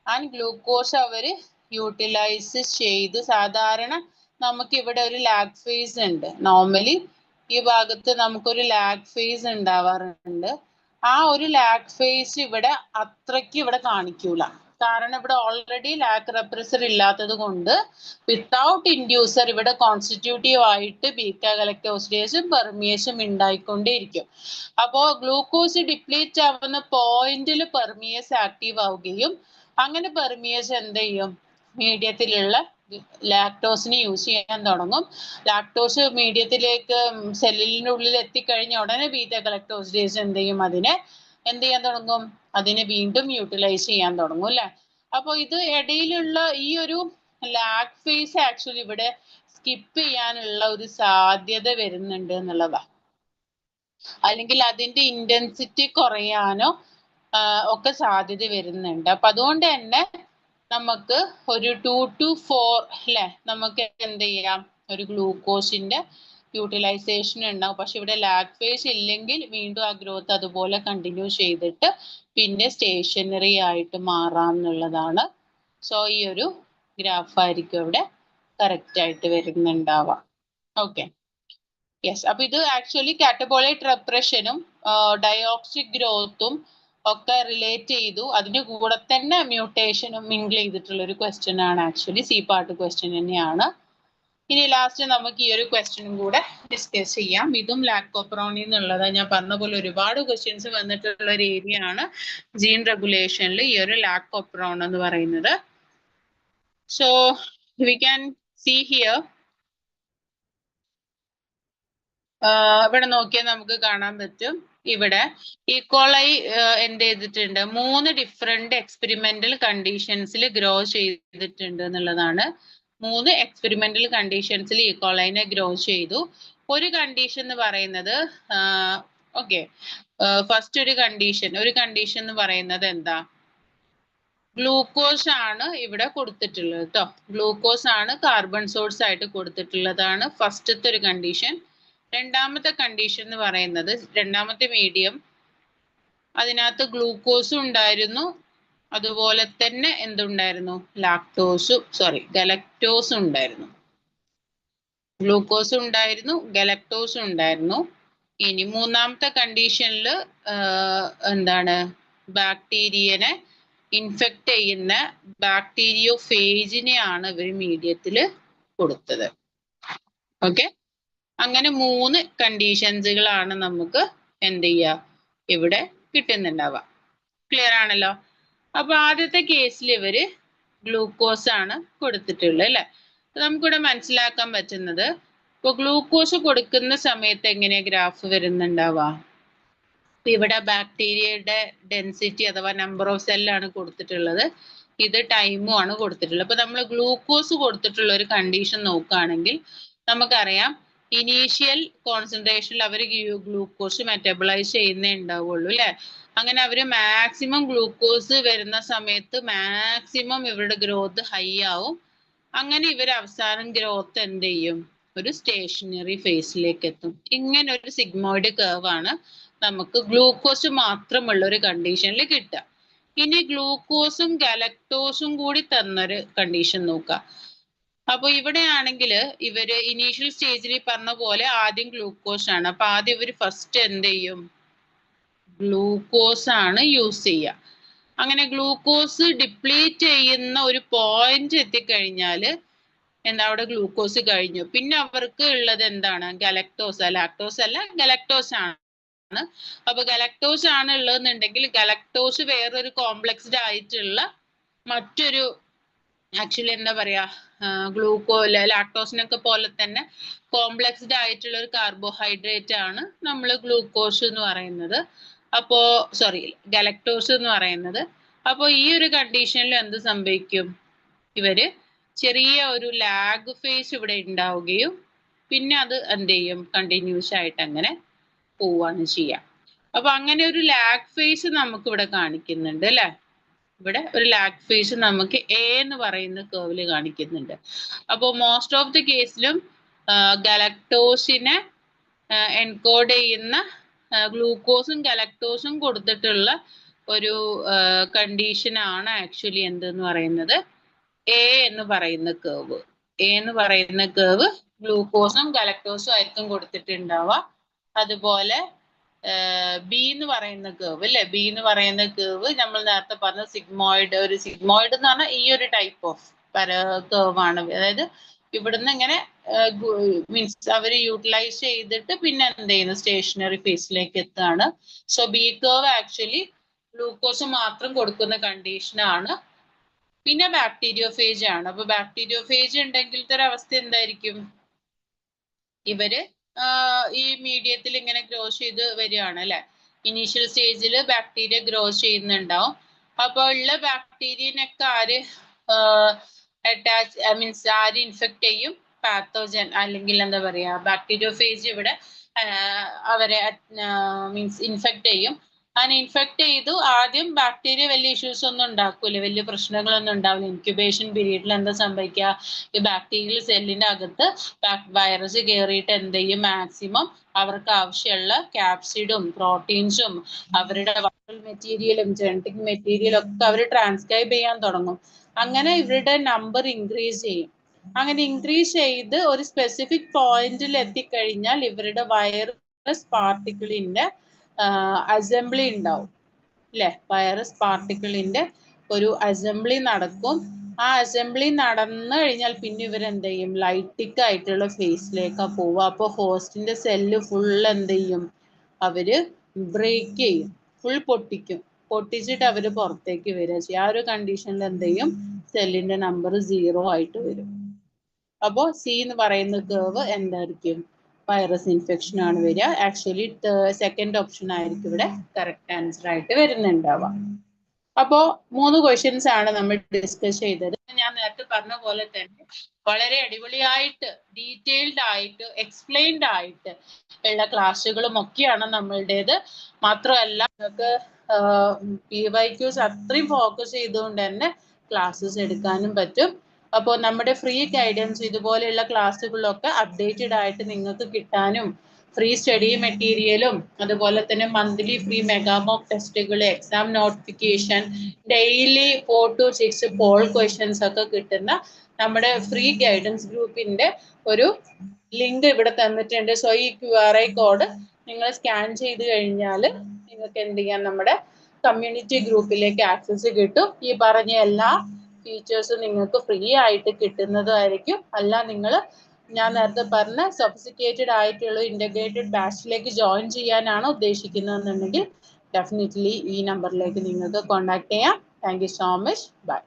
ആൻഡ് ഗ്ലൂക്കോസ് അവര് യൂട്ടിലൈസ് ചെയ്ത്, സാധാരണ നമുക്ക് ഇവിടെ ഒരു ലാഗ് ഫേസ് ഉണ്ട്, നോർമലി ഈ ഭാഗത്ത് നമുക്കൊരു ലാഗ് ഫേസ് ഉണ്ടാവാറുണ്ട്. ആ ഒരു ലാഗ് ഫേസ് ഇവിടെ അത്രയ്ക്ക് ഇവിടെ കാണിക്കൂല, കാരണം ഇവിടെ ഓൾറെഡി ലാഗ് റെപ്രസർ ഇല്ലാത്തത് കൊണ്ട് വിത്തൗട്ട് ഇൻഡ്യൂസർ ഇവിടെ കോൺസ്റ്റിറ്റ്യൂട്ടീവ് ആയിട്ട് ബീറ്റ ഗലക്ടോസിഡേസും പെർമിയേസും ഉണ്ടായിക്കൊണ്ടേയിരിക്കും. അപ്പോൾ ഗ്ലൂക്കോസ് ഡിപ്ലീറ്റ് ആവുന്ന പോയിന്റിൽ പെർമിയേസ് ആക്റ്റീവ് ആവുകയും അങ്ങനെ പെർമിയേസ് എന്ത് ചെയ്യും, മീഡിയത്തിലുള്ള ലാക്ടോസിനെ യൂസ് ചെയ്യാൻ തുടങ്ങും. ലാക്ടോസ് മീഡിയത്തിലേക്ക് സെല്ലിന്റെ ഉള്ളിൽ എത്തിക്കഴിഞ്ഞ ഉടനെ ബീറ്റ ഗലക്ടോസിഡേസ് എന്ത് ചെയ്യും, അതിനെ എന്ത് ചെയ്യാൻ തുടങ്ങും, അതിനെ വീണ്ടും യൂട്ടിലൈസ് ചെയ്യാൻ തുടങ്ങും അല്ലെ. അപ്പൊ ഇത് ഇടയിലുള്ള ഈ ഒരു ലാഗ് ഫേസ് ആക്ച്വലി ഇവിടെ സ്കിപ്പ് ചെയ്യാനുള്ള ഒരു സാധ്യത വരുന്നുണ്ട് എന്നുള്ളതാ, അല്ലെങ്കിൽ അതിന്റെ ഇന്റൻസിറ്റി കുറയാനോ ഒക്കെ സാധ്യത വരുന്നുണ്ട്. അപ്പൊ അതുകൊണ്ട് തന്നെ നമുക്ക് ഒരു 2 to 4 അല്ലെ, നമുക്ക് എന്ത് ചെയ്യാം, ഒരു ഗ്ലൂക്കോസിന്റെ യൂട്ടിലൈസേഷൻ ഉണ്ടാവും. പക്ഷെ ഇവിടെ ലാഗ് ഫേസ് ഇല്ലെങ്കിൽ വീണ്ടും ആ ഗ്രോത്ത് അതുപോലെ കണ്ടിന്യൂ ചെയ്തിട്ട് പിന്നെ സ്റ്റേഷനറി ആയിട്ട് മാറാം എന്നുള്ളതാണ്. സോ ഈ ഒരു ഗ്രാഫ് ആയിരിക്കും ഇവിടെ കറക്റ്റ് ആയിട്ട് വരുന്നുണ്ടാവാം. Okay, yes. അപ്പൊ ഇത് ആക്ച്വലി കാറ്റബോളൈറ്റ് റെപ്രഷനും ഡയോക്സിക് ഗ്രോത്തും ഒക്കെ റിലേറ്റ് ചെയ്തു. അതിന്റെ കൂടെ തന്നെ മ്യൂട്ടേഷനും മിങ്കിൾ ചെയ്തിട്ടുള്ള ഒരു ക്വസ്റ്റ്യൻ ആണ്, ആക്ച്വലി സി പാർട്ട് ക്വസ്റ്റ്യൻ തന്നെയാണ്. ഇനി ലാസ്റ്റ് നമുക്ക് ഈ ഒരു ക്വസ്റ്റ്യനും കൂടെ ഡിസ്കസ് ചെയ്യാം. ഇതും ലാക്ടോപ്രോണി എന്നുള്ളത് ഞാൻ പറഞ്ഞ പോലെ ഒരുപാട് ക്വസ്റ്റ്യൻസ് വന്നിട്ടുള്ള ഒരു ഏരിയ ആണ് ജീൻ റെഗുലേഷനിൽ ഈ ഒരു ലാക്ടോപ്രോൺ എന്ന് പറയുന്നത്. So we can see here, ഇവിടെ നോക്കിയാൽ നമുക്ക് കാണാൻ പറ്റും. ഇവിടെ ഈക്കോളൈ എന്ത് ചെയ്തിട്ടുണ്ട്, 3 ഡിഫറെന്റ് എക്സ്പെരിമെന്റൽ കണ്ടീഷൻസിൽ ഗ്രോ ചെയ്തിട്ടുണ്ട് എന്നുള്ളതാണ്. 3 എക്സ്പെരിമെന്റൽ കണ്ടീഷൻസിൽ ഈക്കോളൈനെ ഗ്രോ ചെയ്തു. ഒരു കണ്ടീഷൻ എന്ന് പറയുന്നത് ഓക്കെ, ഫസ്റ്റ് ഒരു കണ്ടീഷൻ എന്ന് പറയുന്നത് എന്താ, ഗ്ലൂക്കോസ് ആണ് ഇവിടെ കൊടുത്തിട്ടുള്ളത് കേട്ടോ. ഗ്ലൂക്കോസ് ആണ് കാർബൺ സോഴ്സ് ആയിട്ട് കൊടുത്തിട്ടുള്ളതാണ് ഫസ്റ്റത്തെ ഒരു കണ്ടീഷൻ. രണ്ടാമത്തെ കണ്ടീഷൻ എന്ന് പറയുന്നത്, രണ്ടാമത്തെ മീഡിയം, അതിനകത്ത് ഗ്ലൂക്കോസും ഉണ്ടായിരുന്നു, അതുപോലെ തന്നെ എന്തുണ്ടായിരുന്നു, ഗലക്ടോസും ഉണ്ടായിരുന്നു. ഗ്ലൂക്കോസും ഉണ്ടായിരുന്നു, ഗലക്ടോസും ഉണ്ടായിരുന്നു. ഇനി മൂന്നാമത്തെ കണ്ടീഷനിൽ എന്താണ്, ബാക്ടീരിയനെ ഇൻഫെക്ട് ചെയ്യുന്ന ബാക്ടീരിയോഫേജിനെയാണ് ഇവർ മീഡിയത്തിൽ കൊടുത്തത്. ഓക്കെ, അങ്ങനെ 3 കണ്ടീഷൻസുകളാണ് നമുക്ക് എന്ത് ചെയ്യുക ഇവിടെ കിട്ടുന്നുണ്ടാവുക. ക്ലിയർ ആണല്ലോ. അപ്പൊ ആദ്യത്തെ കേസിൽ ഇവര് ഗ്ലൂക്കോസ് ആണ് കൊടുത്തിട്ടുള്ളത് അല്ലെ. നമുക്കിവിടെ മനസ്സിലാക്കാൻ പറ്റുന്നത്, ഇപ്പൊ ഗ്ലൂക്കോസ് കൊടുക്കുന്ന സമയത്ത് എങ്ങനെയാ ഗ്രാഫ് വരുന്നുണ്ടാവുക, ഇവിടെ ബാക്ടീരിയയുടെ ഡെൻസിറ്റി അഥവാ നമ്പർ ഓഫ് സെല്ലാണ് കൊടുത്തിട്ടുള്ളത്, ഇത് ടൈമും ആണ് കൊടുത്തിട്ടുള്ളത്. അപ്പൊ നമ്മൾ ഗ്ലൂക്കോസ് കൊടുത്തിട്ടുള്ള ഒരു കണ്ടീഷൻ നോക്കുകയാണെങ്കിൽ നമുക്കറിയാം, ഇനീഷ്യൽ കോൺസെൻട്രേഷനിൽ അവർ ഗ്ലൂക്കോസ് മെറ്റബിളൈസ് ചെയ്യുന്നേ ഉണ്ടാവുള്ളൂ അല്ലെ. അങ്ങനെ അവര് മാക്സിമം ഗ്ലൂക്കോസ് വരുന്ന സമയത്ത് മാക്സിമം ഇവരുടെ ഗ്രോത്ത് ഹൈ ആവും. അങ്ങനെ ഇവർ അവസാനം ഗ്രോത്ത് എന്ത് ചെയ്യും, ഒരു സ്റ്റേഷനറി ഫേസിലേക്ക് എത്തും. ഇങ്ങനെ ഒരു സിഗ്മോയിഡ് കർവ് ആണ് നമുക്ക് ഗ്ലൂക്കോസ് മാത്രമുള്ള ഒരു കണ്ടീഷനിൽ കിട്ടുക. ഇനി ഗ്ലൂക്കോസും ഗലക്ടോസും കൂടി തന്നൊരു കണ്ടീഷൻ നോക്കാം. അപ്പൊ ഇവിടെ ആണെങ്കിൽ ഇവര് ഇനീഷ്യൽ സ്റ്റേജിൽ പറഞ്ഞ പോലെ ആദ്യം ഗ്ലൂക്കോസ് ആണ്. അപ്പൊ ആദ്യം ഇവര് ഫസ്റ്റ് എന്ത് ചെയ്യും, ഗ്ലൂക്കോസ് ആണ് യൂസ് ചെയ്യുക. അങ്ങനെ ഗ്ലൂക്കോസ് ഡിപ്ലീറ്റ് ചെയ്യുന്ന ഒരു പോയിന്റ് എത്തിക്കഴിഞ്ഞാൽ എന്താ, അവിടെ ഗ്ലൂക്കോസ് കഴിഞ്ഞു. പിന്നെ അവർക്ക് ഉള്ളത് എന്താണ്, ലാക്ടോസ് അല്ല ഗലക്ടോസ് ആണ്. അപ്പൊ ഗലക്ടോസ് ആണ് ഉള്ളതെന്നുണ്ടെങ്കിൽ ഗലക്ടോസ് വേറൊരു കോംപ്ലക്സ്ഡ് ആയിട്ടുള്ള മറ്റൊരു, ആക്ച്വലി എന്താ പറയാ, ലാക്ടോസിനൊക്കെ പോലെ തന്നെ കോംപ്ലക്സ്ഡ് ആയിട്ടുള്ള ഒരു കാർബോഹൈഡ്രേറ്റ് ആണ് നമ്മൾ ഗ്ലൂക്കോസ് എന്ന് പറയുന്നത്. അപ്പോ ഗലക്ടോസ് എന്ന് പറയുന്നത്. അപ്പോ ഈ ഒരു കണ്ടീഷനിൽ എന്ത് സംഭവിക്കും, ഇവര് ചെറിയ ഒരു ലാഗ് ഫേസ് ഇവിടെ ഉണ്ടാവുകയും പിന്നെ അത് എന്ത് ചെയ്യും, കണ്ടിന്യൂസ് ആയിട്ട് അങ്ങനെ പോവാണ് ചെയ്യാം. അപ്പൊ അങ്ങനെ ഒരു ലാഗ് ഫേസ് നമുക്ക് ഇവിടെ കാണിക്കുന്നുണ്ട് അല്ലെ. ഇവിടെ ഒരു ലാഗ് ഫേസ് നമുക്ക് എ എന്ന് പറയുന്ന കേർവില് കാണിക്കുന്നുണ്ട്. അപ്പോൾ മോസ്റ്റ് ഓഫ് ദി കേസിലും ഗലക്ടോസിനെ എൻകോഡ് ചെയ്യുന്ന ഗ്ലൂക്കോസും ഗലക്ടോസും കൊടുത്തിട്ടുള്ള ഒരു കണ്ടീഷൻ ആണ് ആക്ച്വലി എന്തെന്ന് പറയുന്നത്, എ എന്ന് പറയുന്ന കേർവ്. ഗ്ലൂക്കോസും ഗലക്ടോസും ആയിരിക്കും കൊടുത്തിട്ടുണ്ടാവുക. അതുപോലെ ബി എന്ന് പറയുന്ന കേർവ് അല്ലെ, ബി എന്ന് പറയുന്ന കേർവ് നമ്മൾ നേരത്തെ പറഞ്ഞ സിഗ്മോയിഡ് എന്ന് പറഞ്ഞാൽ ഈ ഒരു ടൈപ്പ് ഓഫ് കേർവ് ആണ്. അതായത് ഇവിടുന്ന് ഇങ്ങനെ മീൻസ് അവർ യൂട്ടിലൈസ് ചെയ്തിട്ട് പിന്നെ എന്ത് ചെയ്യുന്നു, സ്റ്റേഷനറി ഫേസിലേക്ക് എത്തുകയാണ്. So B curve actually glucose മാത്രം കൊടുക്കുന്ന കണ്ടീഷനാണ്. പിന്നെ ബാക്ടീരിയോഫേജ് ആണ്. അപ്പൊ ബാക്ടീരിയോഫേജ് ഉണ്ടെങ്കിലത്തെ ഒരു അവസ്ഥ എന്തായിരിക്കും, ഇവര് ഈ മീഡിയത്തിൽ ഇങ്ങനെ ഗ്രോ ചെയ്ത് വരികയാണ് അല്ലെ. ഇനീഷ്യൽ സ്റ്റേജിൽ ബാക്ടീരിയ ഗ്രോ ചെയ്യുന്നുണ്ടാവും. അപ്പൊ ഉള്ള ബാക്ടീരിയനൊക്കെ ആര് ആര് ഇൻഫെക്ട് ചെയ്യും, പാത്തോജൻ അല്ലെങ്കിൽ എന്താ പറയാ ബാക്ടീരിയോഫേജ് ഇവിടെ അവരെ മീൻസ് ഇൻഫെക്ട് ചെയ്യും. അങ്ങനെ ഇൻഫെക്ട് ചെയ്തു ആദ്യം ബാക്ടീരിയ വലിയ ഇഷ്യൂസ് ഒന്നും ഉണ്ടാക്കൂല, വലിയ പ്രശ്നങ്ങളൊന്നും ഉണ്ടാവില്ല. ഇൻക്യുബേഷൻ പീരീഡിൽ എന്താ സംഭവിക്കുക, ഈ ബാക്ടീരിയൽ സെല്ലിന്റെ അകത്ത് വൈറസ് കയറിയിട്ട് എന്ത് ചെയ്യും, മാക്സിമം അവർക്ക് ആവശ്യമുള്ള ക്യാപ്സിഡും പ്രോട്ടീൻസും അവരുടെ വൈറൽ മെറ്റീരിയലും ജനറ്റിക് മെറ്റീരിയലും ഒക്കെ അവർ ട്രാൻസ്ക്രൈബ് ചെയ്യാൻ തുടങ്ങും. അങ്ങനെ ഇവരുടെ നമ്പർ ഇൻക്രീസ് ചെയ്യും. അങ്ങനെ ഇൻക്രീസ് ചെയ്ത് ഒരു സ്പെസിഫിക് പോയിന്റിൽ എത്തിക്കഴിഞ്ഞാൽ ഇവരുടെ വൈറസ് പാർട്ടിക്കിളിന്റെ അസംബ്ലി ഉണ്ടാവും അല്ലെ. വൈറസ് പാർട്ടിക്കിളിന്റെ ഒരു അസംബ്ലി നടക്കും. ആ അസംബ്ലി നടന്നു കഴിഞ്ഞാൽ പിന്നെ ഇവരെന്ത് ചെയ്യും, ലൈറ്റിക് ആയിട്ടുള്ള ഫേസിലേക്കാ പോവുക. അപ്പൊ ഹോസ്റ്റിന്റെ സെല്ല് ഫുൾ എന്ത് ചെയ്യും, അവര് ബ്രേക്ക് ചെയ്യും, ഫുൾ പൊട്ടിക്കും. പൊട്ടിച്ചിട്ട് അവര് പുറത്തേക്ക് വരിക ചെയ്യും. ആ ഒരു കണ്ടീഷനിൽ എന്ത് ചെയ്യും, സെല്ലിന്റെ നമ്പർ 0 ആയിട്ട് വരും. അപ്പോ സി എന്ന് പറയുന്ന കേർവ് എന്തായിരിക്കും, വൈറസ് ഇൻഫെക്ഷൻ ആണ് വരിക. ആക്ച്വലി സെക്കൻഡ് ഓപ്ഷൻ ആയിരിക്കും ഇവിടെ കറക്റ്റ് ആൻസർ ആയിട്ട് വരുന്നുണ്ടാവുക. അപ്പോ 3 ക്വസ്റ്റ്യൻസ് ആണ് നമ്മൾ ഡിസ്കസ് ചെയ്തത്. ഞാൻ നേരത്തെ പറഞ്ഞ പോലെ തന്നെ വളരെ അടിപൊളിയായിട്ട് ഡീറ്റെയിൽഡ് ആയിട്ട് എക്സ്പ്ലെയിൻഡ് ആയിട്ട് ഉള്ള ക്ലാസ്സുകളും ഒക്കെയാണ് നമ്മളുടേത്. മാത്രമല്ല നിങ്ങൾക്ക് PYQs അത്രയും ഫോക്കസ് ചെയ്തുകൊണ്ട് തന്നെ ക്ലാസ്സസ് എടുക്കാനും പറ്റും. അപ്പോൾ നമ്മുടെ ഫ്രീ ഗൈഡൻസ് ഇതുപോലെയുള്ള ക്ലാസ്സുകളിലൊക്കെ അപ്ഡേറ്റഡ് ആയിട്ട് നിങ്ങൾക്ക് കിട്ടാനും ഫ്രീ സ്റ്റഡി മെറ്റീരിയലും അതുപോലെ തന്നെ മന്ത്ലി ഫ്രീ മെഗാമോക്ക് ടെസ്റ്റുകൾ, exam notification, daily 4 to 6 poll questions ഒക്കെ കിട്ടുന്ന നമ്മുടെ ഫ്രീ ഗൈഡൻസ് ഗ്രൂപ്പിന്റെ ഒരു ലിങ്ക് ഇവിടെ തന്നിട്ടുണ്ട്. സോ ഈ QR കോഡ് നിങ്ങൾ സ്കാൻ ചെയ്ത് കഴിഞ്ഞാൽ നിങ്ങൾക്ക് എന്ത് ചെയ്യാം, നമ്മുടെ കമ്മ്യൂണിറ്റി ഗ്രൂപ്പിലേക്ക് ആക്സസ് കിട്ടും. ഈ പറഞ്ഞ എല്ലാ ഫീച്ചേഴ്സും നിങ്ങൾക്ക് ഫ്രീ ആയിട്ട് കിട്ടുന്നതായിരിക്കും. അല്ല നിങ്ങൾ ഞാൻ നേരത്തെ പറഞ്ഞ സൊഫിസ്റ്റിക്കേറ്റഡ് ആയിട്ടുള്ള ഇന്റഗ്രേറ്റഡ് ബാച്ചിലേക്ക് ജോയിൻ ചെയ്യാനാണ് ഉദ്ദേശിക്കുന്നതെന്നുണ്ടെങ്കിൽ ഡെഫിനറ്റ്ലി ഈ നമ്പറിലേക്ക് നിങ്ങൾക്ക് കോൺടാക്ട് ചെയ്യാം. Thank you so much. By.